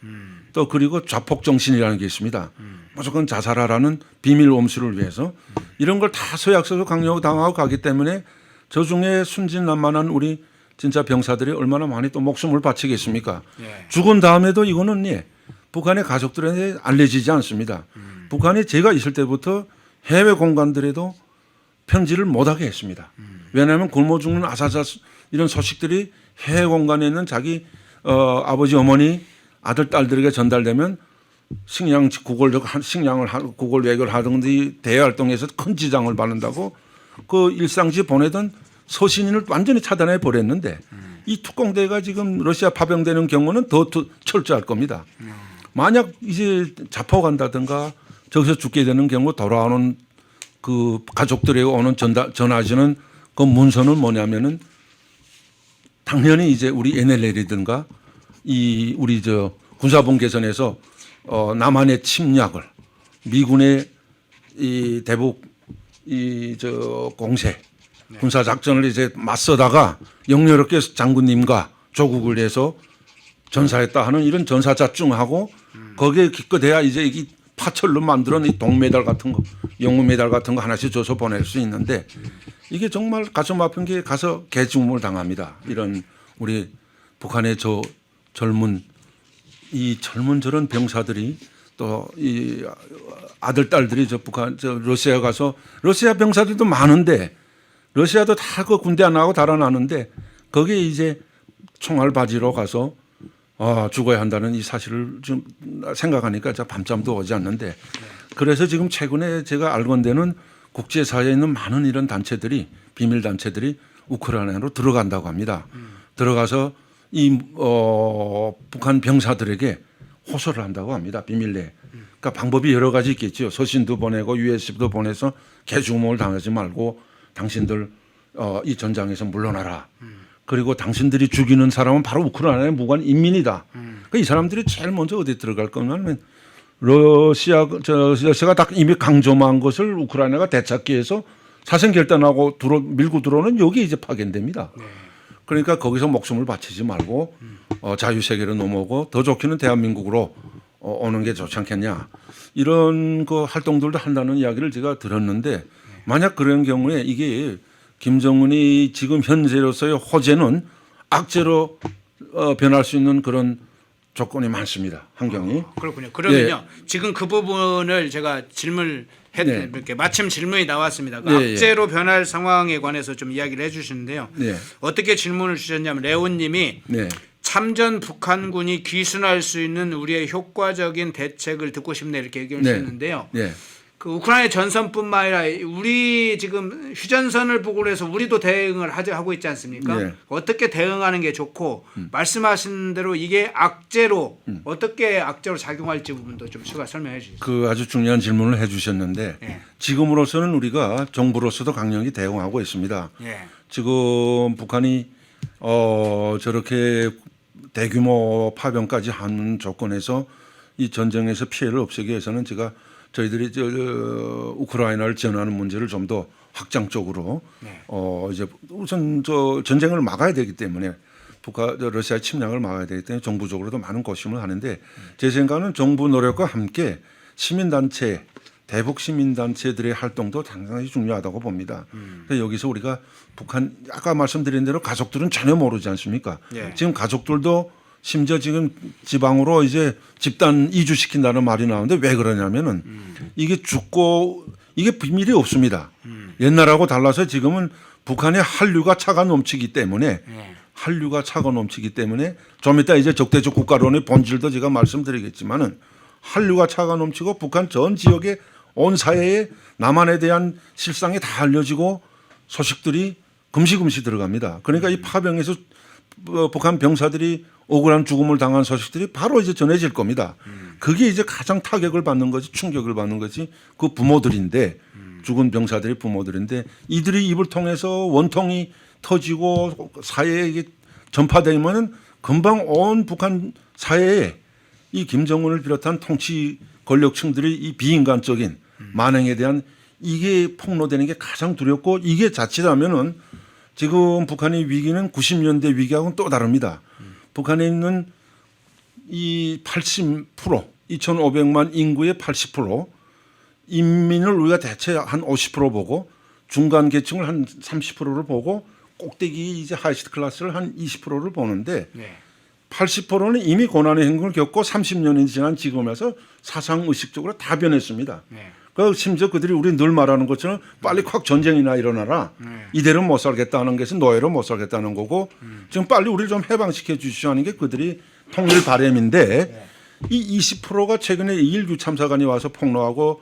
[SPEAKER 2] 또 그리고 좌폭정신이라는 게 있습니다. 무조건 자살하라는 비밀 엄수를 위해서 이런 걸 다 서약서로 강요당하고 가기 때문에 저 중에 순진난만한 우리 진짜 병사들이 얼마나 많이 또 목숨을 바치겠습니까? 죽은 다음에도 이거는 북한의 가족들한테 알려지지 않습니다. 북한이 제가 있을 때부터 해외 공간들에도 편지를 못하게 했습니다. 왜냐하면 굶어 죽는 아사자 이런 소식들이 해외 공간에 있는 자기 아버지 어머니 아들 딸들에게 전달되면 식량 구걸 외교를 하든지 대외 활동에서 큰 지장을 받는다고 그 일상시 보내던 서신인을 완전히 차단해 버렸는데 이 특공대가 지금 러시아 파병되는 경우는 더 철저할 겁니다. 만약 이제 잡혀간다든가 저기서 죽게 되는 경우 돌아오는 그 가족들에게 오는 전하지는 그 문서는 뭐냐면은 당연히 이제 우리 NLL이든가 이 우리 저 군사본 개선에서 남한의 침략을 미군의 이 대북 이 저 공세 군사 작전을 이제 맞서다가 영렬하게 장군님과 조국을 위해서 전사했다 하는 이런 전사 자증하고 거기에 기껏해야 이제 이 파철로 만드는 이 동메달 같은 거, 영웅 메달 같은 거 하나씩 줘서 보낼 수 있는데 이게 정말 가슴 아픈 게 가서 개죽음을 당합니다. 이런 우리 북한의 저 젊은 저런 병사들이 또 이 아들 딸들이 저 북한 저 러시아 가서 러시아 병사들도 많은데 러시아도 다 그 군대 안 나가고 달아나는데 거기에 이제 총알바지로 가서 죽어야 한다는 이 사실을 좀 생각하니까 밤잠도 오지 않는데 그래서 지금 최근에 제가 알건대는 국제사회에 있는 많은 이런 단체들이 비밀 단체들이 우크라이나로 들어간다고 합니다. 들어가서 이 북한 병사들에게 호소를 한다고 합니다. 비밀내에. 그러니까 방법이 여러 가지 있겠죠. 서신도 보내고 USB도 보내서 개죽음을 당하지 말고 당신들 이 전장에서 물러나라. 그리고 당신들이 죽이는 사람은 바로 우크라이나의 무관 인민이다. 그러니까 이 사람들이 제일 먼저 어디 들어갈 거냐면 러시아가 딱 이미 강점한 것을 우크라이나가 되찾기 위해서 사생 결단하고 밀고 들어오는 여기 이제 파견됩니다. 그러니까 거기서 목숨을 바치지 말고 자유세계로 넘어오고 더 좋기는 대한민국으로 오는 게 좋지 않겠냐. 이런 그 활동들도 한다는 이야기를 제가 들었는데 만약 그런 경우에 이게 김정은이 지금 현재로서의 호재는 악재로 변할 수 있는 그런 조건이 많습니다. 환경이.
[SPEAKER 1] 그렇군요. 그러면요. 지금 그 부분을 제가 이렇게 마침 질문이 나왔습니다. 그 악재로 변할 상황에 관해서 좀 이야기를 해 주시는데요. 어떻게 질문을 주셨냐면 레온님이 참전 북한군이 귀순할 수 있는 우리의 효과적인 대책을 듣고 싶네 이렇게 얘기를 하셨는데요. 그 우크라이나 전선뿐만 아니라 우리 지금 휴전선을 보고 해서 우리도 대응을 하고 있지 않습니까?
[SPEAKER 2] 네.
[SPEAKER 1] 어떻게 대응하는 게 좋고 말씀하신 대로 이게 악재로 어떻게 악재로 작용할지 부분도 좀 추가 설명해 주시죠.
[SPEAKER 2] 그 아주 중요한 질문을 해주셨는데
[SPEAKER 1] 예.
[SPEAKER 2] 지금으로서는 우리가 정부로서도 강력히 대응하고 있습니다.
[SPEAKER 1] 예.
[SPEAKER 2] 지금 북한이 저렇게 대규모 파병까지 하는 조건에서 이 전쟁에서 피해를 없애기 위해서는 저희들이 우크라이나를 지원하는 문제를 좀 더 확장적으로
[SPEAKER 1] 네.
[SPEAKER 2] 이제 우선 전쟁을 막아야 되기 때문에 러시아의 침략을 막아야 되기 때문에 정부적으로도 많은 고심을 하는데 제 생각은 정부 노력과 함께 시민단체 대북 시민단체들의 활동도 상당히 중요하다고 봅니다. 그래서 여기서 우리가 북한 아까 말씀드린 대로 가족들은 전혀 모르지 않습니까?
[SPEAKER 1] 예.
[SPEAKER 2] 지금 가족들도 심지어 지금 지방으로 이제 집단 이주시킨다는 말이 나오는데 왜 그러냐면은 이게 죽고 이게 비밀이 없습니다. 옛날하고 달라서 지금은 북한의 한류가 차가 넘치기 때문에
[SPEAKER 1] 예.
[SPEAKER 2] 한류가 차가 넘치기 때문에 좀 이따 이제 적대적 국가론의 본질도 제가 말씀드리겠지만은 한류가 차가 넘치고 북한 전 지역의 온 사회에 남한에 대한 실상이 다 알려지고 소식들이 금시금시 들어갑니다. 그러니까 이 파병에서 북한 병사들이 억울한 죽음을 당한 소식들이 바로 이제 전해질 겁니다. 그게 이제 가장 타격을 받는 거지 충격을 받는 거지 그 부모들인데 죽은 병사들의 부모들인데 이들이 입을 통해서 원통이 터지고 사회에 이게 전파되면은 금방 온 북한 사회에 이 김정은을 비롯한 통치 권력층들의 이 비인간적인 만행에 대한 이게 폭로되는 게 가장 두렵고 이게 자칫하면은 지금 북한의 위기는 90년대 위기하고는 또 다릅니다. 북한에 있는 이 80% 2,500만 인구의 80% 인민을 우리가 대체 한 50% 보고 중간 계층을 한 30%를 보고 꼭대기 이제 하이시트 클래스를 한 20%를 보는데
[SPEAKER 1] 네.
[SPEAKER 2] 80%는 이미 고난의 행군을 겪고 30년이 지난 지금에서 사상 의식적으로 다 변했습니다.
[SPEAKER 1] 네.
[SPEAKER 2] 그 심지어 그들이 우리 늘 말하는 것처럼 빨리 콱 전쟁이나 일어나라. 이대로 못 살겠다는 것은 노예로 못 살겠다는 거고 지금 빨리 우리를 좀 해방시켜 주시오 하는 게 그들이 통일 바람인데 이 20%가 최근에 일규 참사관이 와서 폭로하고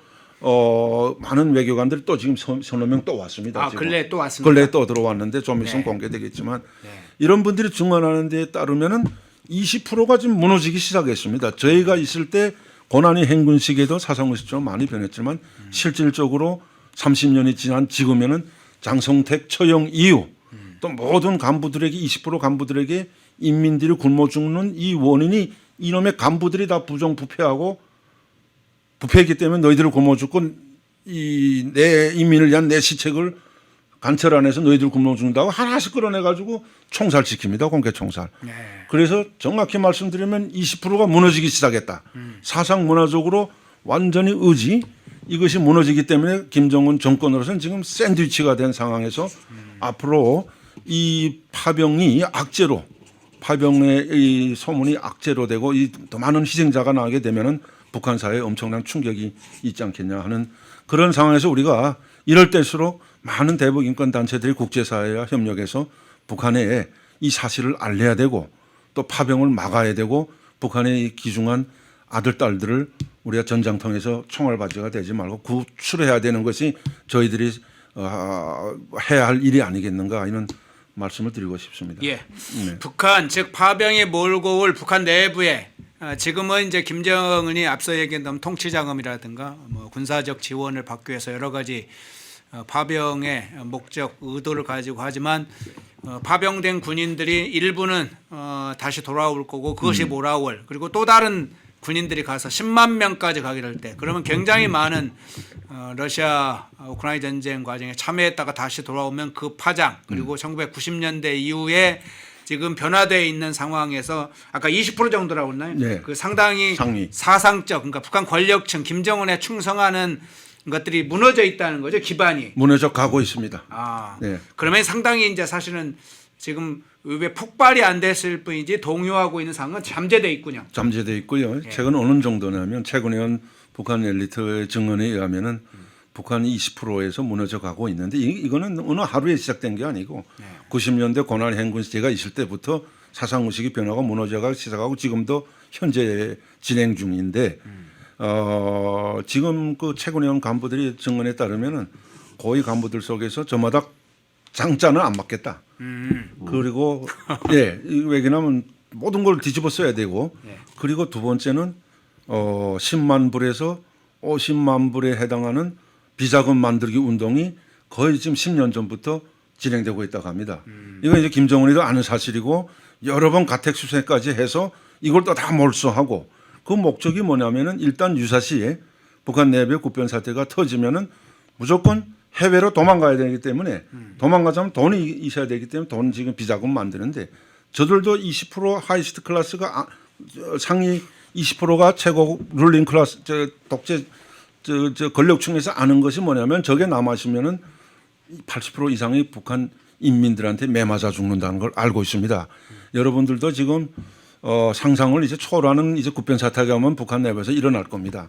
[SPEAKER 2] 많은 외교관들이 또 지금 서너 명 또 왔습니다.
[SPEAKER 1] 아,
[SPEAKER 2] 지금.
[SPEAKER 1] 근래에 또 왔습니다.
[SPEAKER 2] 근래에 또 들어왔는데 좀 있으면
[SPEAKER 1] 네.
[SPEAKER 2] 공개되겠지만
[SPEAKER 1] 네.
[SPEAKER 2] 이런 분들이 증언하는 데에 따르면은 20%가 지금 무너지기 시작했습니다. 저희가 있을 때 고난의 행군 시기에도 사상의식적으로 많이 변했지만 실질적으로 30년이 지난 지금에는 장성택 처형 이후 또 모든 간부들에게 20% 간부들에게 인민들이 굶어 죽는 이 원인이 이놈의 간부들이 다 부정부패하고 부패했기 때문에 너희들을 굶어 죽고 이 내 인민을 위한 내 시책을 관철 안에서 너희들 굶어 죽는다고 하나씩 끌어내가지고 총살시킵니다. 공개 총살.
[SPEAKER 1] 네.
[SPEAKER 2] 그래서 정확히 말씀드리면 20%가 무너지기 시작했다. 사상 문화적으로 완전히 의지 이것이 무너지기 때문에 김정은 정권으로서는 지금 샌드위치가 된 상황에서 앞으로 이 파병이 악재로 파병의 이 소문이 악재로 되고 이 더 많은 희생자가 나게 되면은 북한 사회에 엄청난 충격이 있지 않겠냐 하는 그런 상황에서 우리가 이럴 때일수록 많은 대북 인권 단체들이 국제사회와 협력해서 북한에 이 사실을 알려야 되고 또 파병을 막아야 되고 북한의 귀중한 아들 딸들을 우리가 전장통에서 총알바지가 되지 말고 구출해야 되는 것이 저희들이 해야 할 일이 아니겠는가 이런 말씀을 드리고 싶습니다.
[SPEAKER 1] 예.
[SPEAKER 2] 네.
[SPEAKER 1] 북한 즉 파병이 몰고 올 북한 내부에 지금은 이제 김정은이 앞서 얘기했던 통치자금이라든가 뭐 군사적 지원을 받기 위해서 여러 가지 파병의 목적 의도를 가지고 하지만 파병된 군인들이 일부는 다시 돌아올 거고 그것이 몰아올 그리고 또 다른 군인들이 가서 10만 명까지 가게 될 때 그러면 굉장히 많은 러시아 우크라이나 전쟁 과정에 참여했다가 다시 돌아오면 그 파장 그리고 1990년대 이후에 지금 변화되어 있는 상황에서 아까 20% 정도라고 했나요?
[SPEAKER 2] 네.
[SPEAKER 1] 그 상당히
[SPEAKER 2] 상위.
[SPEAKER 1] 사상적 그러니까 북한 권력층 김정은에 충성하는 것들이 무너져 있다는 거죠 기반이.
[SPEAKER 2] 무너져 가고 있습니다.
[SPEAKER 1] 아,
[SPEAKER 2] 네.
[SPEAKER 1] 그러면 상당히 이제 사실은 지금 왜 폭발이 안 됐을 뿐이지 동요하고 있는 상황은 잠재돼 있군요.
[SPEAKER 2] 잠재되어 있고요. 최근 어느 정도냐면 최근에 온 북한 엘리트의 증언에 의하면은 북한이 20%에서 무너져 가고 있는데 이거는 어느 하루에 시작된 게 아니고 90년대 고난 행군 제가 있을 때부터 사상의식이 변하고 무너져가고 시작하고 지금도 현재 진행 중인데 지금 그 최근에 온 간부들이 증언에 따르면은 고위 간부들 속에서 저마다 장자는 안 맞겠다. 그리고 예, 왜냐하면 모든 걸 뒤집어 써야 되고 그리고 두 번째는 10만 불에서 50만 불에 해당하는 비자금 만들기 운동이 거의 지금 10년 전부터 진행되고 있다고 합니다. 이건 이제 김정은이도 아는 사실이고 여러 번 가택 수색까지 해서 이걸 또 다 몰수하고 그 목적이 뭐냐면은 일단 유사시에 북한 내부의 국변 사태가 터지면은 무조건 해외로 도망가야 되기 때문에 도망가자면 돈이 있어야 되기 때문에 돈 지금 비자금 만드는데 저들도 20% 하이스트 클래스가 상위 20%가 최고 룰링 클래스 독재 권력층에서 아는 것이 뭐냐면 저게 남아시면은 80% 이상의 북한 인민들한테 매맞아 죽는다는 걸 알고 있습니다. 여러분들도 지금 상상을 이제 초월하는 이제 국변 사태가 오면 북한 내부에서 일어날 겁니다.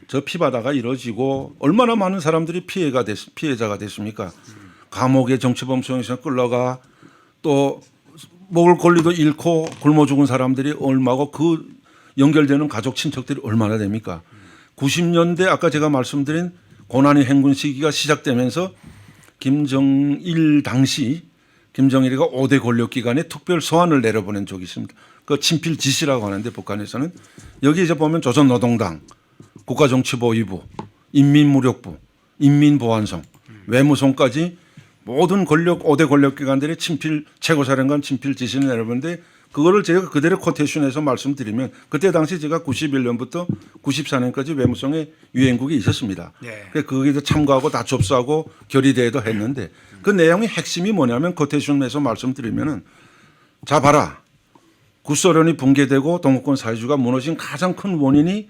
[SPEAKER 2] 저 피바다가 이루어지고 얼마나 많은 사람들이 피해자가 됐습니까? 감옥에 정치범수용에서 끌려가 또 먹을 권리도 잃고 굶어 죽은 사람들이 얼마고 그 연결되는 가족 친척들이 얼마나 됩니까? 90년대 아까 제가 말씀드린 고난의 행군 시기가 시작되면서 김정일 당시 김정일이가 5대 권력기관에 특별 소환을 내려보낸 적이 있습니다. 그 친필 지시라고 하는데 북한에서는 여기 이제 보면 조선노동당, 국가정치보위부, 인민무력부, 인민보안성, 외무성까지 모든 권력 5대 권력기관들의 친필 최고사령관 친필 지시를 내려보는데 그거를 제가 그대로 코테이션해서 말씀드리면 그때 당시 제가 91년부터 94년까지 외무성의 유엔국이 있었습니다.
[SPEAKER 1] 네.
[SPEAKER 2] 거기에 참가하고 다 접수하고 결의대회도 했는데 그 내용의 핵심이 뭐냐면 코테이션에서 말씀드리면은 자 봐라. 구소련이 붕괴되고 동구권 사회주의가 무너진 가장 큰 원인이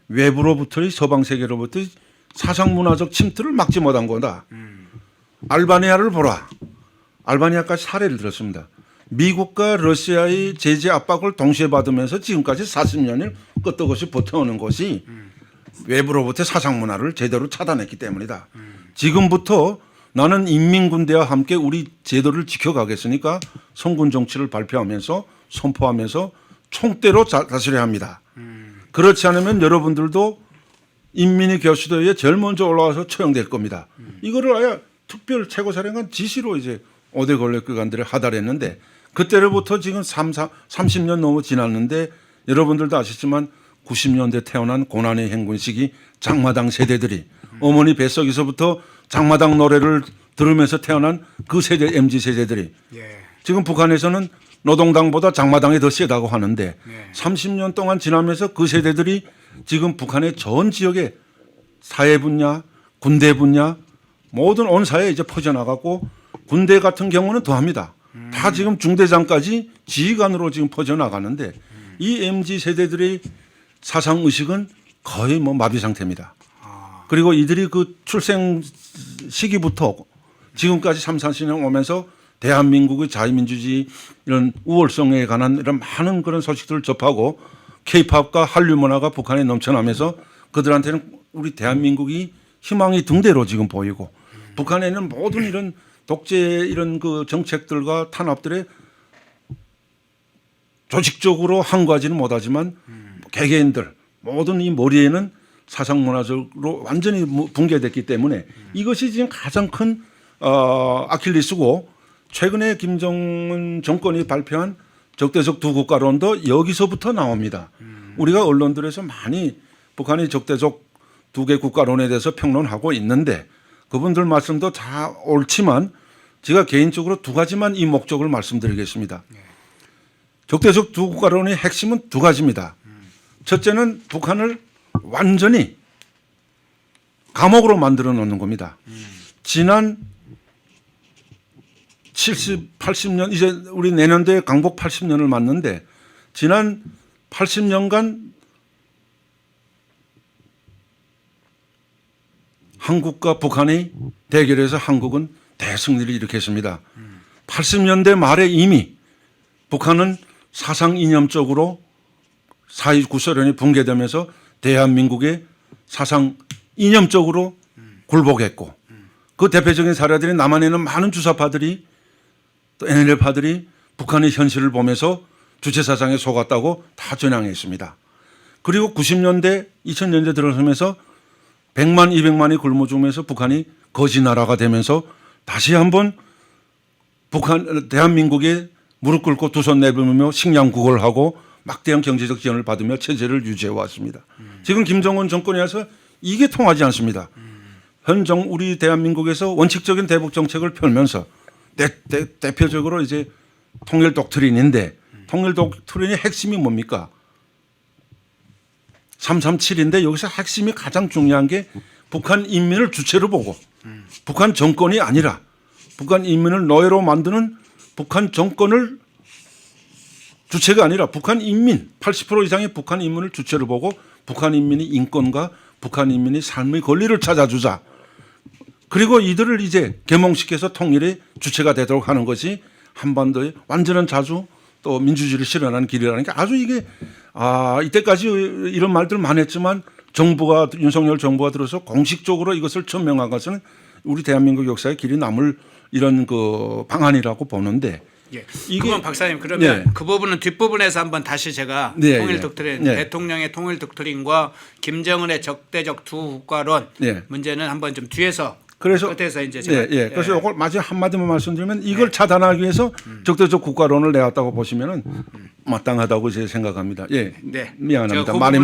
[SPEAKER 2] 외부로부터의 서방 세계로부터의 사상문화적 침투를 막지 못한 거다. 알바니아를 보라. 알바니아까지 사례를 들었습니다. 미국과 러시아의 제재 압박을 동시에 받으면서 지금까지 40년을 끄떡없이 버텨오는 것이 외부로부터 사상 문화를 제대로 차단했기 때문이다. 지금부터 나는 인민군대와 함께 우리 제도를 지켜가겠으니까 성군 정치를 발표하면서 선포하면서 총대로 다스려야 합니다. 그렇지 않으면 여러분들도 인민의 교수도에 제일 먼저 올라와서 처형될 겁니다. 이거를 아예 특별 최고사령관 지시로 이제 5대 권력기관들을 하달했는데 그때로부터 지금 30년 넘어 지났는데 여러분들도 아시지만 90년대 태어난 고난의 행군 시기 장마당 세대들이 어머니 뱃속에서부터 장마당 노래를 들으면서 태어난 그 세대 MZ 세대들이 지금 북한에서는 노동당보다 장마당이 더 세다고 하는데 30년 동안 지나면서 그 세대들이 지금 북한의 전 지역에 사회 분야, 군대 분야 모든 온 사회에 이제 퍼져나가고 군대 같은 경우는 더합니다. 다 지금 중대장까지 지휘관으로 지금 퍼져나가는데 이 MZ 세대들의 사상 의식은 거의 뭐 마비 상태입니다. 그리고 이들이 그 출생 시기부터 지금까지 3, 40년 오면서 대한민국의 자유민주주의 이런 우월성에 관한 이런 많은 그런 소식들을 접하고 K-팝과 한류 문화가 북한에 넘쳐나면서 그들한테는 우리 대한민국이 희망이 등대로 지금 보이고 북한에는 모든 이런 독재 이런 그 정책들과 탄압들에 조직적으로 항거하지는 못하지만 개개인들 모든 이 머리에는 사상문화적으로 완전히 붕괴됐기 때문에 이것이 지금 가장 큰 아킬레스고 최근에 김정은 정권이 발표한 적대적 두 국가론도 여기서부터 나옵니다. 우리가 언론들에서 많이 북한이 적대적 두 개 국가론에 대해서 평론하고 있는데 그분들 말씀도 다 옳지만 제가 개인적으로 두 가지만 이 목적을 말씀드리겠습니다. 적대적 두 국가론의 핵심은 두 가지입니다. 첫째는 북한을 완전히 감옥으로 만들어 놓는 겁니다. 지난 70, 80년 이제 우리 내년도에 강복 80년을 맞는데 지난 80년간 한국과 북한의 대결에서 한국은 대승리를 일으켰습니다. 80년대 말에 이미 북한은 사상 이념적으로 사회 구소련이 붕괴되면서 대한민국의 사상 이념적으로 굴복했고 그 대표적인 사례들이 남한에는 많은 주사파들이 또 NLL파들이 북한의 현실을 보면서 주체사상에 속았다고 다 전향했습니다. 그리고 90년대 2000년대 들어서면서 100만 200만이 굶어 죽으면서 북한이 거지 나라가 되면서 다시 한번 대한민국에 무릎 꿇고 두 손 내밀며 식량 구걸을 하고 막대한 경제적 지원을 받으며 체제를 유지해 왔습니다. 지금 김정은 정권에 와서 이게 통하지 않습니다. 우리 대한민국에서 원칙적인 대북 정책을 펴면서 대표적으로 이제 통일 독트린인데 통일 독트린의 핵심이 뭡니까? 337인데 여기서 핵심이 가장 중요한 게 북한 인민을 주체로 보고 북한 정권이 아니라 북한 인민을 노예로 만드는 북한 정권을 주체가 아니라 북한 인민 80% 이상의 북한 인민을 주체로 보고 북한 인민의 인권과 북한 인민의 삶의 권리를 찾아주자. 그리고 이들을 이제 계몽시켜서 통일의 주체가 되도록 하는 것이 한반도의 완전한 자주 또 민주주의를 실현하는 길이라는 게 아주 이게 이때까지 이런 말들 많이 했지만 윤석열 정부가 들어서 공식적으로 이것을 천명한 것은 우리 대한민국 역사의 길이 남을 이런 그 방안이라고 보는데
[SPEAKER 1] 예. 그건 박사님 그러면
[SPEAKER 2] 네.
[SPEAKER 1] 그 부분은 뒷부분에서 한번 다시 제가
[SPEAKER 2] 네,
[SPEAKER 1] 통일
[SPEAKER 2] 네.
[SPEAKER 1] 독트린
[SPEAKER 2] 네.
[SPEAKER 1] 대통령의 통일 독트린과 김정은의 적대적 두 국가론
[SPEAKER 2] 네.
[SPEAKER 1] 문제는 한번 좀 뒤에서
[SPEAKER 2] 그래서
[SPEAKER 1] 끝에서 이제 제가
[SPEAKER 2] 그래서 이걸 마지막 한마디만 말씀드리면 이걸 차단하기 위해서 적대적 국가론을 내왔다고 보시면은 마땅하다고 제가 생각합니다. 예,
[SPEAKER 1] 네.
[SPEAKER 2] 미안합니다.
[SPEAKER 1] 그
[SPEAKER 2] 많이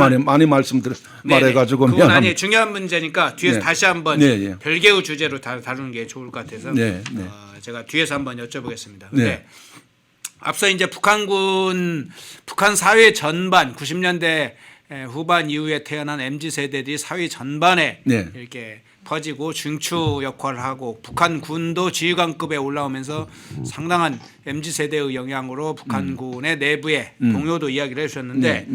[SPEAKER 2] 말해가지고
[SPEAKER 1] 그건
[SPEAKER 2] 미안합니다.
[SPEAKER 1] 아니 중요한 문제니까 뒤에서
[SPEAKER 2] 네.
[SPEAKER 1] 다시 한번
[SPEAKER 2] 네.
[SPEAKER 1] 별개의 주제로 다루는 게 좋을 것 같아서 제가 뒤에서 한번 여쭤보겠습니다. 근데 앞서 이제 북한 사회 전반 90년대 후반 이후에 태어난 MZ 세대들이 사회 전반에 이렇게 퍼지고 중추 역할을 하고 북한군도 지휘관급에 올라오면서 상당한 MZ 세대의 영향으로 북한군의 내부에 동요도 이야기를 해주셨는데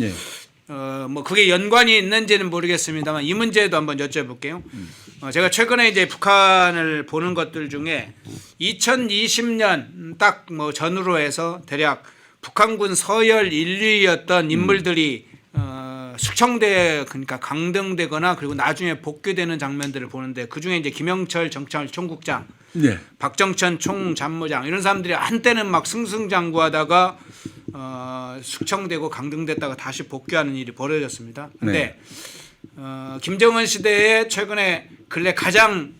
[SPEAKER 1] 뭐 그게 연관이 있는지는 모르겠습니다만 이 문제도 한번 여쭤볼게요. 제가 최근에 이제 북한을 보는 것들 중에 2020년 딱 뭐 전후로 해서 대략 북한군 서열 1, 2위였던 인물들이 숙청돼 그러니까 강등되거나 그리고 나중에 복귀되는 장면들을 보는데 그 중에 이제 김영철 정찰 총국장, 박정천 총참모장 이런 사람들이 한때는 막 승승장구하다가 숙청되고 강등됐다가 다시 복귀하는 일이 벌어졌습니다. 근데 김정은 시대에 최근에 근래 가장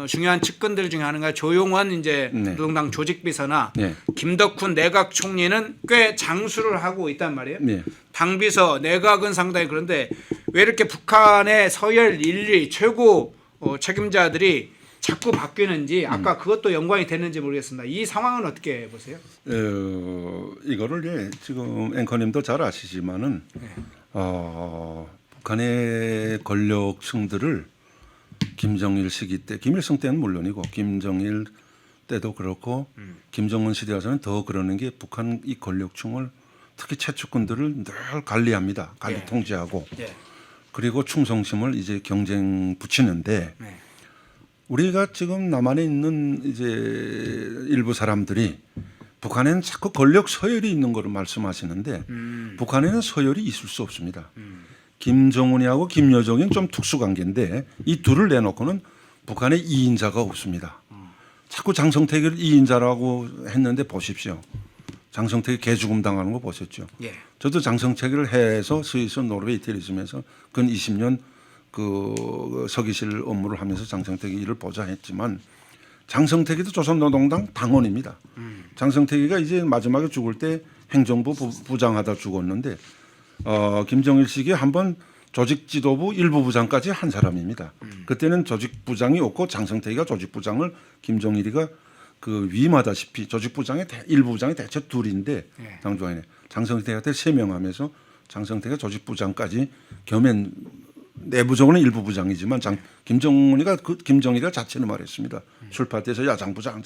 [SPEAKER 1] 중요한 측근들 중에 하나가 조용원 이제 노동당 조직비서나 김덕훈 내각 총리는 꽤 장수를 하고 있단 말이에요. 당비서 내각은 상당히 그런데 왜 이렇게 북한의 서열 1, 2 최고 책임자들이 자꾸 바뀌는지 아까 그것도 연관이 됐는지 모르겠습니다. 이 상황은 어떻게 보세요?
[SPEAKER 2] 이거를 지금 앵커님도 잘 아시지만은 북한의 권력층들을 김정일 시기 때, 김일성 때는 물론이고 김정일 때도 그렇고 김정은 시대 와서는 더 그러는 게 북한 이 권력층을 특히 최측근들을 늘 관리합니다. 관리 통제하고 그리고 충성심을 이제 경쟁 붙이는데 우리가 지금 남한에 있는 이제 일부 사람들이 북한에는 자꾸 권력 서열이 있는 거를 말씀하시는데 북한에는 서열이 있을 수 없습니다. 김정은이하고 김여정이 좀 특수관계인데 이 둘을 내놓고는 북한에 2인자가 없습니다. 자꾸 장성택을 2인자라고 했는데 보십시오. 장성택이 개죽음 당하는 거 보셨죠. 저도 장성택을 해서 스위스 노르웨이 이태리 있으면서 근 20년 그 서기실 업무를 하면서 장성택이 일을 보자 했지만 장성택이도 조선노동당 당원입니다. 장성택이가 이제 마지막에 죽을 때 행정부 부장하다 죽었는데 김정일 시기에 한번 조직지도부 일부 부장까지 한 사람입니다. 그때는 조직부장이 없고 장성택이가 조직부장을 김정일이가 그 위임하다시피 조직부장의 일부 부장이 대체 둘인데 당중앙에 장성택한테 3명 하면서 장성택이 조직부장까지 겸한 내부적으로는 일부 부장이지만 김정일이가 자체는 말했습니다. 출파돼서 야장부장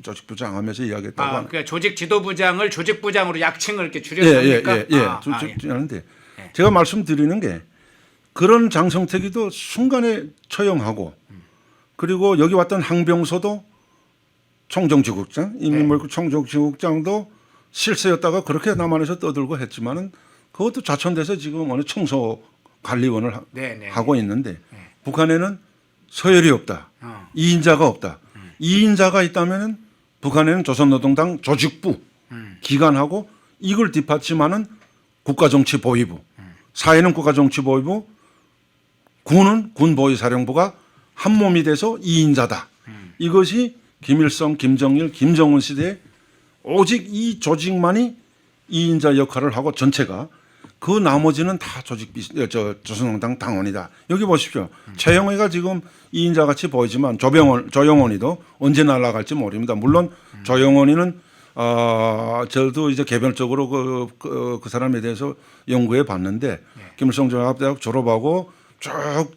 [SPEAKER 2] 조직부장 하면서 이야기했다고.
[SPEAKER 1] 그러니까 조직지도부장을 조직부장으로 약칭을 이렇게 줄여서 합니까?
[SPEAKER 2] 하는데 제가 말씀드리는 게 그런 장성택이도 순간에 처형하고 그리고 여기 왔던 항병서도 총정지국장, 인민물구 총정지국장도 실세였다가 그렇게 남한에서 떠들고 했지만은 그것도 좌천돼서 지금 어느 청소 관리원을 하고 있는데 북한에는 서열이 없다. 2인자가 없다. 2인자가 있다면은 북한에는 조선노동당 조직부 기관하고 이걸 뒷받침하는 국가정치보위부 사회는 국가정치보위부, 군은 군보위사령부가 한 몸이 돼서 2인자다. 이것이 김일성, 김정일, 김정은 시대에 오직 이 조직만이 2인자 역할을 하고 전체가 그 나머지는 다 조선노동당 당원이다. 여기 보십시오. 최영회가 지금 2인자 같이 보이지만 조영원이도 언제 날아갈지 모릅니다. 물론 조영원이는 저도 이제 개별적으로 그 사람에 대해서 연구해 봤는데 김일성 종합대학 졸업하고 쭉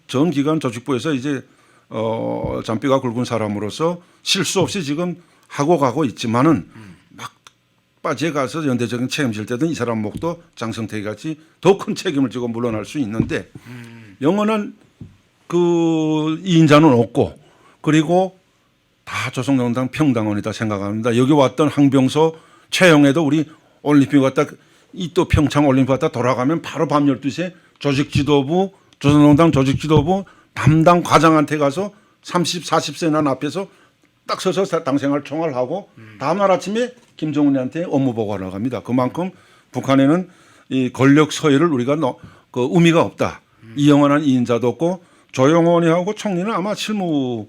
[SPEAKER 2] 전 기간 조직부에서 이제 잔뼈가 굵은 사람으로서 실수 없이 지금 하고 가고 있지만은 막 빠지에 가서 연대적인 책임질 때든 이 사람 목도 장성택이 같이 더 큰 책임을 지고 물러날 수 있는데 영원한 그 2인자는 없고 그리고 다 조선노동당 평당원이다 생각합니다. 여기 왔던 항병서 최영애도 우리 올림픽 갔다 이 또 평창 올림픽 갔다 돌아가면 바로 밤 12시에 조직지도부 조선노동당 조직지도부 담당 과장한테 가서 30, 40세 난 앞에서 딱 서서 당생활 총괄하고 다음날 아침에 김정은이한테 업무 보고하러 갑니다. 그만큼 북한에는 이 권력 서열을 우리가 그 의미가 없다. 이 영원한 2인자도 없고 조영원이하고 총리는 아마 실무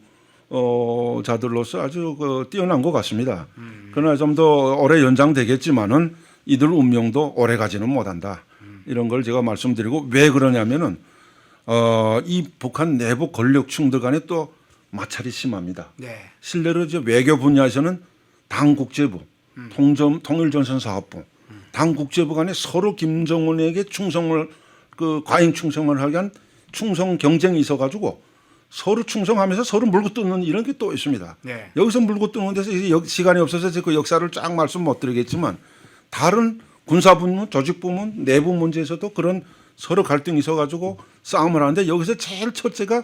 [SPEAKER 2] 자들로서 아주 뛰어난 것 같습니다. 그러나 좀 더 오래 연장되겠지만은 이들 운명도 오래 가지는 못한다. 이런 걸 제가 말씀드리고 왜 그러냐면은 이 북한 내부 권력층들 간에 또 마찰이 심합니다.
[SPEAKER 1] 네.
[SPEAKER 2] 실례로 이제 외교 분야에서는 당 국제부, 통일전선사업부, 당 국제부 간에 서로 김정은에게 충성을 과잉 충성을 하게 한 충성 경쟁이 있어가지고 서로 충성하면서 서로 물고 뜯는 이런 게 또 있습니다.
[SPEAKER 1] 네.
[SPEAKER 2] 여기서 물고 뜯는 데서 시간이 없어서 그 역사를 쫙 말씀 못 드리겠지만 다른 군사부문, 조직부문, 내부 문제에서도 그런 서로 갈등이 있어가지고 싸움을 하는데 여기서 제일 첫째가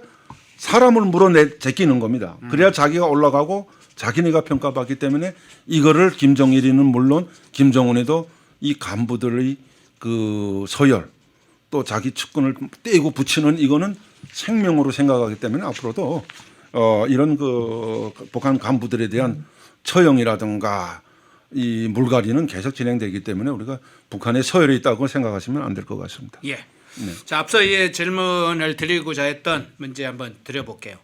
[SPEAKER 2] 사람을 제끼는 겁니다. 그래야 자기가 올라가고 자기네가 평가받기 때문에 이거를 김정일이는 물론 김정은에도 이 간부들의 그 서열 또 자기 측근을 떼고 붙이는 이거는 생명으로 생각하기 때문에 앞으로도 이런 그 북한 간부들에 대한 처형이라든가 이 물갈이는 계속 진행되기 때문에 우리가 북한에 서열이 있다고 생각하시면 안 될 것 같습니다.
[SPEAKER 1] 예. 자, 앞서 이 질문을 드리고자 했던 문제 한번 드려볼게요.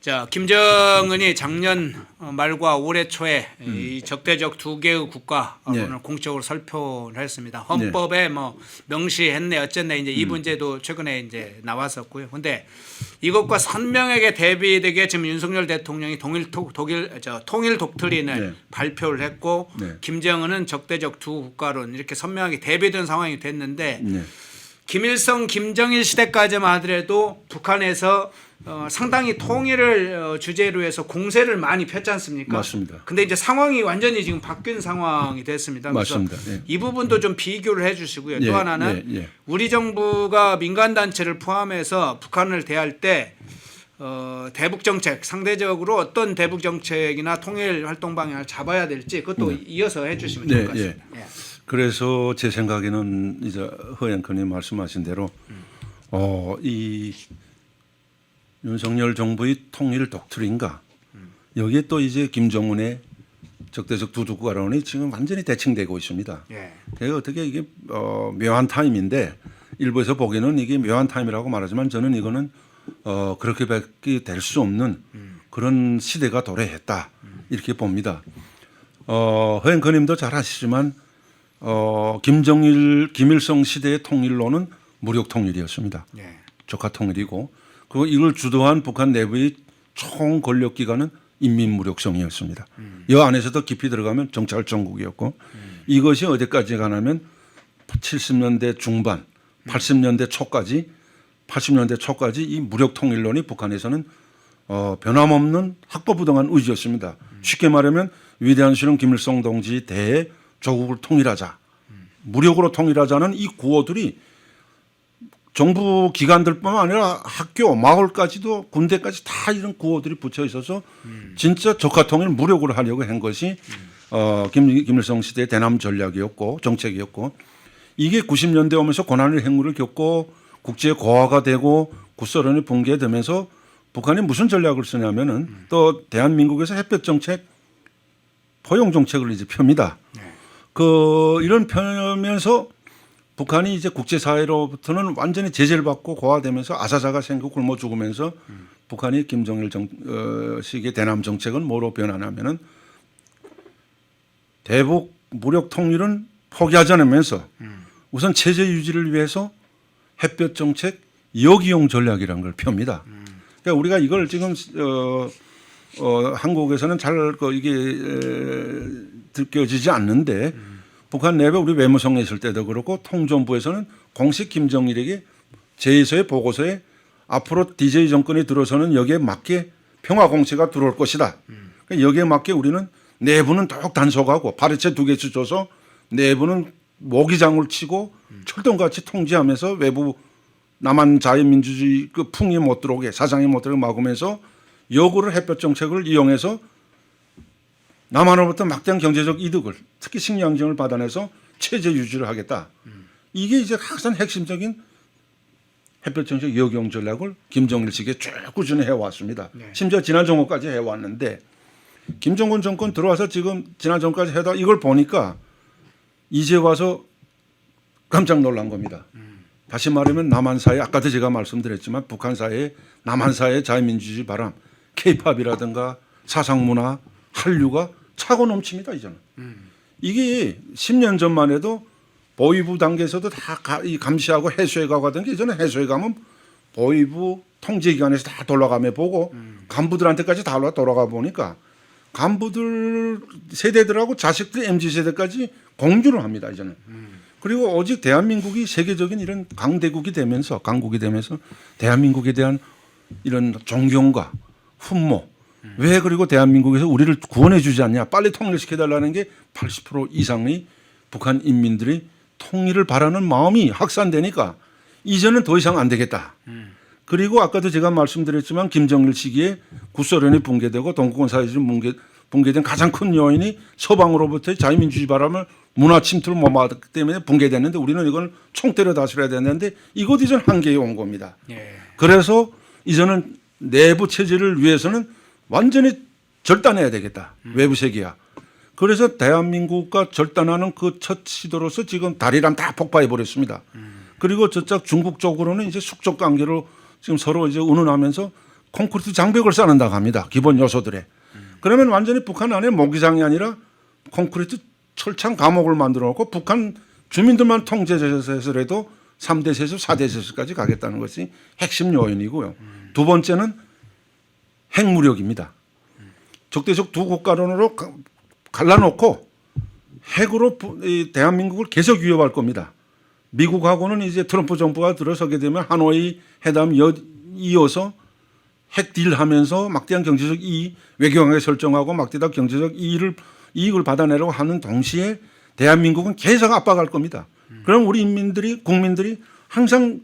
[SPEAKER 1] 자, 김정은이 작년 말과 올해 초에 이 적대적 두 개의 국가론을
[SPEAKER 2] 네.
[SPEAKER 1] 공식적으로 설표를 했습니다. 헌법에 뭐 명시했네 어쨌네 이제 이 문제도 최근에 이제 나왔었고요. 근데 이것과 선명하게 대비되게 지금 윤석열 대통령이 통일 독트린을
[SPEAKER 2] 네.
[SPEAKER 1] 발표를 했고
[SPEAKER 2] 네.
[SPEAKER 1] 김정은은 적대적 두 국가론 이렇게 선명하게 대비된 상황이 됐는데
[SPEAKER 2] 네.
[SPEAKER 1] 김일성, 김정일 시대까지만 하더라도 북한에서 상당히 통일을 주제로 해서 공세를 많이 폈지 않습니까?
[SPEAKER 2] 맞습니다.
[SPEAKER 1] 근데 이제 상황이 완전히 지금 바뀐 상황이 됐습니다. 그래서
[SPEAKER 2] 맞습니다. 예.
[SPEAKER 1] 이 부분도 좀 비교를 해 주시고요.
[SPEAKER 2] 예,
[SPEAKER 1] 또 하나는
[SPEAKER 2] 예.
[SPEAKER 1] 우리 정부가 민간단체를 포함해서 북한을 대할 때 대북 정책 상대적으로 어떤 대북 정책이나 통일 활동 방향을 잡아야 될지 그것도 이어서 해 주시면 좋을 것 같습니다. 예.
[SPEAKER 2] 그래서 제 생각에는 이제 허 앵커님 말씀하신 대로 이 윤석열 정부의 통일 독트린과 여기에 또 이제 김정은의 적대적 두두국가론이 지금 완전히 대칭되고 있습니다.
[SPEAKER 1] 예.
[SPEAKER 2] 그래서 어떻게 이게 묘한 타임인데 일부에서 보기에는 이게 묘한 타임이라고 말하지만 저는 이거는 그렇게밖에 될 수 없는 그런 시대가 도래했다 이렇게 봅니다. 허 앵커님도 잘 아시지만 김일성 시대의 통일론은 무력 통일이었습니다.
[SPEAKER 1] 예.
[SPEAKER 2] 조카 통일이고 그리고 이걸 주도한 북한 내부의 총 권력 기관은 인민무력성이었습니다. 이 안에서도 깊이 들어가면 정찰정국이었고 이것이 어디까지 가냐면 70년대 중반, 80년대 초까지 이 무력 통일론이 북한에서는 변함없는 확보부동한 의지였습니다. 쉽게 말하면 위대한 수령 김일성 동지 대에 조국을 통일하자, 무력으로 통일하자는 이 구호들이 정부 기관들뿐만 아니라 학교, 마을까지도 군대까지 다 이런 구호들이 붙여 있어서 진짜 적화통일 무력으로 하려고 한 것이 김일성 시대의 대남 전략이었고 정책이었고 이게 90년대 오면서 고난의 행군을 겪고 국제 고화가 되고 구소련이 붕괴되면서 북한이 무슨 전략을 쓰냐면은 또 대한민국에서 햇볕 정책, 포용 정책을 이제 펴니다. 이런 펴면서 북한이 이제 국제사회로부터는 완전히 제재를 받고 고화되면서 아사자가 생기고 굶어 죽으면서 북한이 김정일 식의 대남 정책은 뭐로 변하냐면은 대북 무력 통일은 포기하지 않으면서 우선 체제 유지를 위해서 햇볕 정책 역이용 전략이라는 걸 펴니다. 그러니까 우리가 이걸 지금 한국에서는 잘 이게 느껴지지 않는데 북한 내부에 우리 외무성에 있을 때도 그렇고 통전부에서는 공식 김정일에게 제2서의 보고서에 앞으로 DJ 정권이 들어서는 여기에 맞게 평화 공세가 들어올 것이다. 그러니까 여기에 맞게 우리는 내부는 더욱 단속하고 파리채 2개씩 줘서 내부는 모기장을 치고 철동같이 통제하면서 외부 남한 자유민주주의 그 풍이 못 들어오게 사상이 못 들어오게 막으면서 역으로 햇볕 정책을 이용해서 남한으로부터 막대한 경제적 이득을 특히 식량정을 받아내서 체제 유지를 하겠다. 이게 이제 가장 핵심적인 햇볕 정책 역용 전략을 김정일 측에 쭉 꾸준히 해왔습니다.
[SPEAKER 1] 네.
[SPEAKER 2] 심지어 지난 정권까지 해왔는데 김정은 정권 들어와서 지금 지난 정권까지 해다 이걸 보니까 이제 와서 깜짝 놀란 겁니다. 다시 말하면 남한 사회 아까도 제가 말씀드렸지만 북한 사회의 남한 사회의 자유민주주의 바람 케이팝이라든가 사상문화 한류가 차고 넘칩니다. 이제는. 이게 10년 전만 해도 보위부 단계에서도 다 감시하고 해소해 가고 하던 게 이제는 해소해 가면 보위부 통제기관에서 다 돌아가며 보고 간부들한테까지 다 돌아가 보니까 간부들 세대들하고 자식들 MZ세대까지 공유를 합니다. 이제는. 그리고 오직 대한민국이 세계적인 이런 강국이 되면서 대한민국에 대한 이런 존경과 훈모 왜 그리고 대한민국에서 우리를 구원해 주지 않냐 빨리 통일시켜달라는 게 80% 이상의 북한 인민들이 통일을 바라는 마음이 확산되니까 이제는 더 이상 안 되겠다. 그리고 아까도 제가 말씀드렸지만 김정일 시기에 구소련이 붕괴되고 동구권 사회주의 붕괴된 가장 큰 요인이 서방으로부터의 자유민주주의 바람을 문화 침투를 못 막았기 때문에 붕괴됐는데 우리는 이걸 총 때려 다스려야 되는데 이것 이전 한계에 온 겁니다.
[SPEAKER 1] 예.
[SPEAKER 2] 그래서 이제는 내부 체제를 위해서는 완전히 절단해야 되겠다. 외부 세계야. 그래서 대한민국과 절단하는 그 첫 시도로서 지금 다리람 다 폭파해 버렸습니다. 그리고 저쪽 중국 쪽으로는 이제 숙적 관계로 지금 서로 이제 운운하면서 콘크리트 장벽을 쌓는다고 합니다. 기본 요소들에. 그러면 완전히 북한 안에 모기장이 아니라 콘크리트 철창 감옥을 만들어 놓고 북한 주민들만 통제해서라도 3대 세수, 4대 세수까지 가겠다는 것이 핵심 요인이고요. 두 번째는 핵무력입니다. 적대적 두 국가론으로 갈라놓고 핵으로 대한민국을 계속 위협할 겁니다. 미국하고는 이제 트럼프 정부가 들어서게 되면 하노이 회담 이어서 핵 딜하면서 막대한 경제적 이익, 외교관계 설정하고 막대한 경제적 이익을 받아내려고 하는 동시에 대한민국은 계속 압박할 겁니다. 그럼 우리 국민들이 항상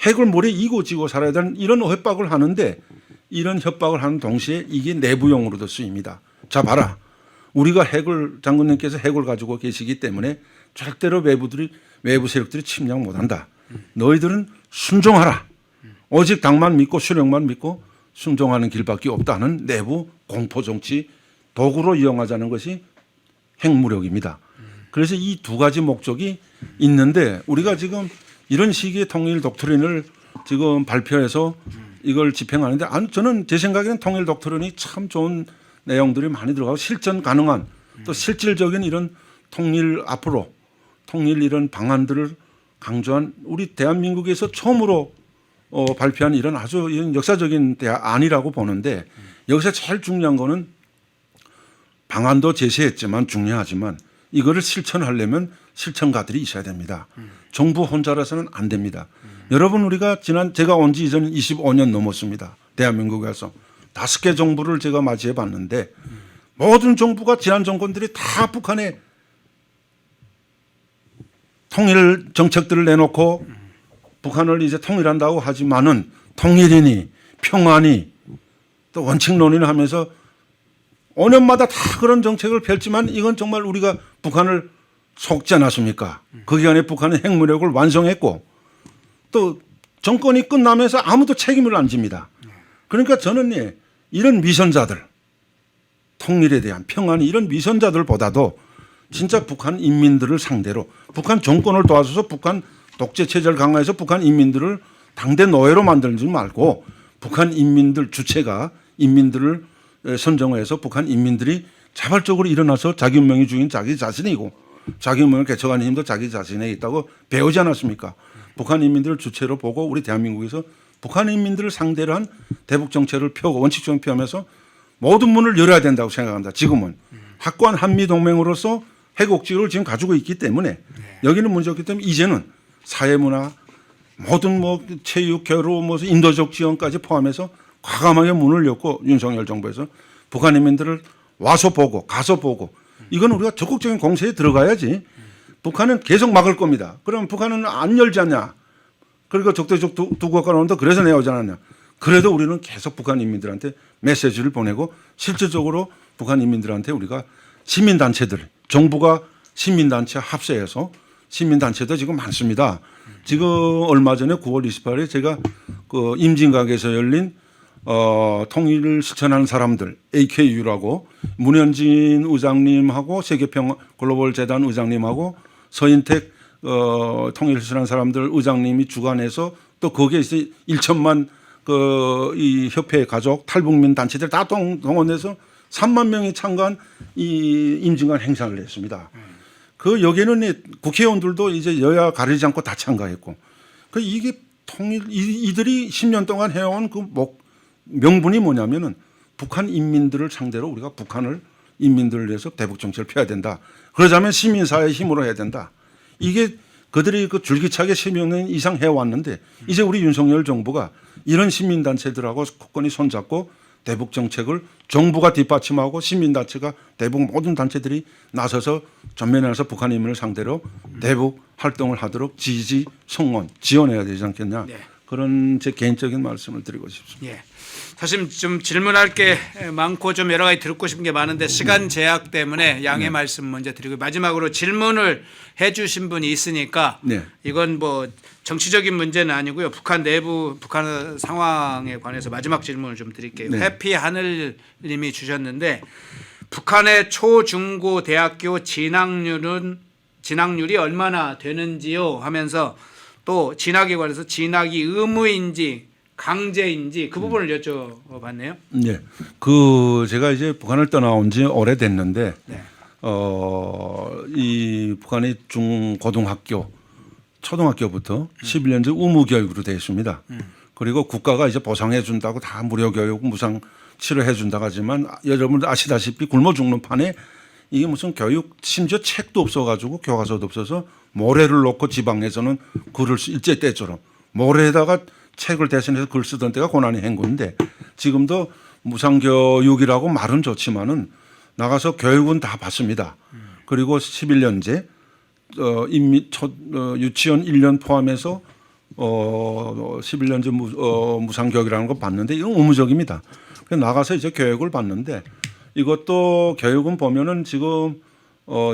[SPEAKER 2] 핵을 몰에 이고 지고 살아야 되는 이런 협박을 하는데 이런 협박을 하는 동시에 이게 내부용으로도 쓰입니다. 자 봐라. 우리가 장군님께서 핵을 가지고 계시기 때문에 절대로 외부 세력들이 침략 못한다. 너희들은 순종하라. 오직 당만 믿고 수령만 믿고 순종하는 길밖에 없다는 내부 공포정치 도구로 이용하자는 것이 핵무력입니다. 그래서 이 두 가지 목적이 있는데 우리가 지금 이런 식의 통일 독트린을 지금 발표해서 이걸 집행하는데 저는 제 생각에는 통일 독트린이 참 좋은 내용들이 많이 들어가고 실전 가능한 또 실질적인 이런 통일 앞으로 통일 이런 방안들을 강조한 우리 대한민국에서 처음으로 발표한 이런 아주 이런 역사적인 안이라고 보는데 여기서 제일 중요한 거는 방안도 제시했지만 중요하지만 이거를 실천하려면 실천가들이 있어야 됩니다. 정부 혼자라서는 안 됩니다. 여러분 우리가 제가 온 지 이제는 25년 넘었습니다. 대한민국에 와서 5개 정부를 제가 맞이해 봤는데 모든 정부가 지난 정권들이 다 북한에 통일 정책들을 내놓고 북한을 이제 통일한다고 하지만은 통일이니 평화니 또 원칙론이니 하면서 5년마다 다 그런 정책을 펼지만 이건 정말 우리가 북한을 속지 않았습니까? 그 기간에 북한은 핵무력을 완성했고 또 정권이 끝나면서 아무도 책임을 안 집니다. 그러니까 저는 이런 위선자들 통일에 대한 평안이 이런 위선자들보다도 진짜 북한 인민들을 상대로 북한 정권을 도와줘서 북한 독재 체제를 강화해서 북한 인민들을 당대 노예로 만들지 말고 북한 인민들 주체가 인민들을 선정해서 북한 인민들이 자발적으로 일어나서 자기 운명이 주인 자기 자신이고 자기 운명을 개척하는 힘도 자기 자신에 있다고 배우지 않았습니까? 북한 인민들을 주체로 보고 우리 대한민국에서 북한 인민들을 상대로 한 대북 정책을 펴고 원칙적으로 펴면서 모든 문을 열어야 된다고 생각합니다. 지금은 확고한 한미 동맹으로서 핵옥지를 지금 가지고 있기 때문에 여기는 문제 없기 때문에 이제는 사회문화 모든 뭐 체육, 교류, 뭐 인도적 지원까지 포함해서 과감하게 문을 열고 윤석열 정부에서 북한 인민들을 와서 보고 가서 보고 이건 우리가 적극적인 공세에 들어가야지. 북한은 계속 막을 겁니다. 그럼 북한은 안 열지 않냐? 그러니까 적대적 두국가 나온다 그래서 내오지 않았냐? 그래도 우리는 계속 북한 인민들한테 메시지를 보내고 실질적으로 북한 인민들한테 우리가 시민단체들 정부가 시민단체 합세해서 시민단체도 지금 많습니다. 지금 얼마 전에 9월 28일에 제가 그 임진각에서 열린 통일을 실천하는 사람들 AKU라고 문현진 의장님하고 세계평화 글로벌 재단 의장님하고 서인택 통일을 실천하는 사람들 의장님이 주관해서 또 거기에 있어 1천만 이 협회 가족 탈북민 단체들 다 동원해서 3만 명이 참가한 이 임진각 행사를 했습니다. 그 여기는 국회의원들도 이제 여야 가리지 않고 다 참가했고 그 이게 통일 이들이 10년 동안 해온 그 명분이 뭐냐면은 북한 인민들을 상대로 우리가 북한을 인민들을 위해서 대북 정책을 펴야 된다. 그러자면 시민사회의 힘으로 해야 된다. 이게 그들이 그 줄기차게 10년 이상 해왔는데 이제 우리 윤석열 정부가 이런 시민단체들하고 굳건히 손잡고 대북 정책을 정부가 뒷받침하고 시민단체가 대북 모든 단체들이 나서서 전면에 나서 북한 인민을 상대로 대북 활동을 하도록 지지, 성원, 지원해야 되지 않겠냐.
[SPEAKER 1] 네.
[SPEAKER 2] 그런 제 개인적인 말씀을 드리고 싶습니다.
[SPEAKER 1] 예. 사실 좀 질문할 게 많고 좀 여러 가지 듣고 싶은 게 많은데 시간 제약 때문에 양해 말씀 먼저 드리고 마지막으로 질문을 해 주신 분이 있으니까
[SPEAKER 2] 네.
[SPEAKER 1] 이건 뭐 정치적인 문제는 아니고요. 북한 내부 북한 상황에 관해서 마지막 질문을 좀 드릴게요.
[SPEAKER 2] 네.
[SPEAKER 1] 해피 하늘 님이 주셨는데 북한의 초중고 대학교 진학률이 얼마나 되는지요 하면서 또 진학에 관해서 진학이 의무인지 강제인지 그 부분을 여쭤봤네요.
[SPEAKER 2] 네. 그 제가 이제 북한을 떠나온 지 오래됐는데
[SPEAKER 1] 네.
[SPEAKER 2] 이 북한의 중고등학교 초등학교부터 11년제 의무 교육으로 되어 있습니다. 그리고 국가가 이제 보상해 준다고 다 무료 교육 무상 치료해 준다고 하지만 여러분들 아시다시피 굶어 죽는 판에 이게 무슨 교육 심지어 책도 없어가지고 교과서도 없어서 모래를 놓고 지방에서는 글을 일제 때처럼 모래에다가 책을 대신해서 글 쓰던 때가 고난의 행군인데 지금도 무상교육이라고 말은 좋지만은 나가서 교육은 다 받습니다. 그리고 11년제 유치원 1년 포함해서 11년제 무상교육이라는 거 받는데 이건 의무적입니다. 그래서 나가서 이제 교육을 받는데 이것도 교육은 보면은 지금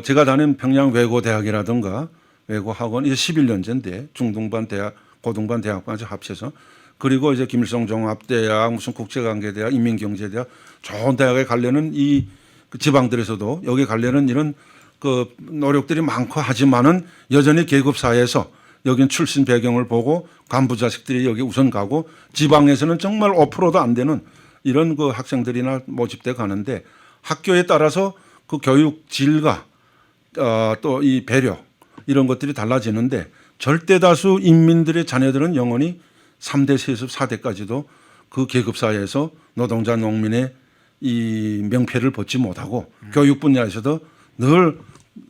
[SPEAKER 2] 제가 다닌 평양 외고대학이라든가 외고학원 이제 11년제인데 중등반 대학 고등반 대학까지 합쳐서 그리고 이제 김일성 종합대학 무슨 국제관계대학 인민경제대학 좋은 대학에 가려는 이 지방들에서도 여기 가려는 이런 그 노력들이 많고 하지만은 여전히 계급 사회에서 여긴 출신 배경을 보고 간부 자식들이 여기 우선 가고 지방에서는 정말 5%도 안 되는 이런 그 학생들이나 모집돼 가는데 학교에 따라서 그 교육 질과 또 이 배려 이런 것들이 달라지는데 절대 다수 인민들의 자녀들은 영원히 3대 세습 4대까지도 그 계급 사회에서 노동자 농민의 이 명패를 벗지 못하고 교육 분야에서도 늘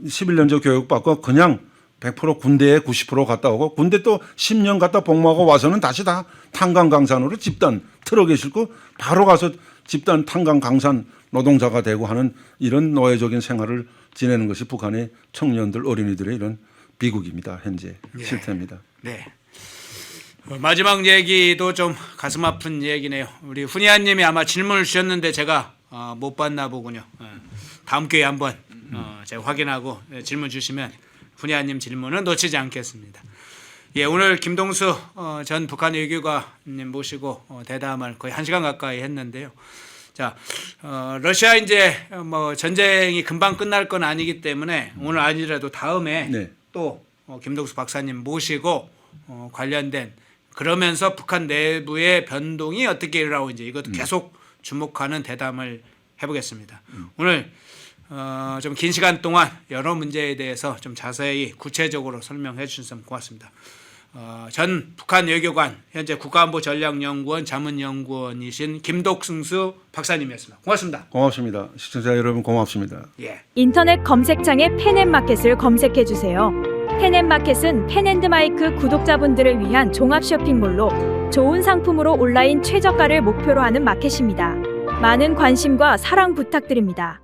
[SPEAKER 2] 11년제 교육받고 그냥 100% 군대에 90% 갔다 오고 군대 또 10년 갔다 복무하고 와서는 다시 다 탄광 강산으로 집단 트럭에 싣고 바로 가서 집단 탄광 강산 노동자가 되고 하는 이런 노예적인 생활을 지내는 것이 북한의 청년들 어린이들의 이런 비극입니다. 현재 실태입니다.
[SPEAKER 1] 네. 마지막 얘기도 좀 가슴 아픈 얘기네요. 우리 훈이한 님이 아마 질문을 주셨는데 제가 못 봤나 보군요. 다음 기회에 한번 제가 확인하고 질문 주시면 훈이한 님 질문은 놓치지 않겠습니다. 예, 오늘 김동수 전 북한 외교관님 모시고 대담을 거의 1시간 가까이 했는데요. 자, 자, 러시아 이제 뭐 전쟁이 금방 끝날 건 아니기 때문에 오늘 아니더라도 다음에
[SPEAKER 2] 네.
[SPEAKER 1] 또 김동수 박사님 모시고 관련된 그러면서 북한 내부의 변동이 어떻게 일어나고 이제 이것도 계속 주목하는 대담을 해보겠습니다. 오늘 좀 긴 시간 동안 여러 문제에 대해서 좀 자세히 구체적으로 설명해 주셔서 고맙습니다. 전 북한 외교관 현재 국가안보전략연구원 자문연구원이신 김독승수 박사님이었습니다. 고맙습니다.
[SPEAKER 2] 고맙습니다. 시청자 여러분 고맙습니다.
[SPEAKER 1] 예.
[SPEAKER 3] 인터넷 검색창에 펜앤마켓을 검색해 주세요. 펜앤마켓은 펜앤드마이크 구독자분들을 위한 종합 쇼핑몰로 좋은 상품으로 온라인 최저가를 목표로 하는 마켓입니다. 많은 관심과 사랑 부탁드립니다.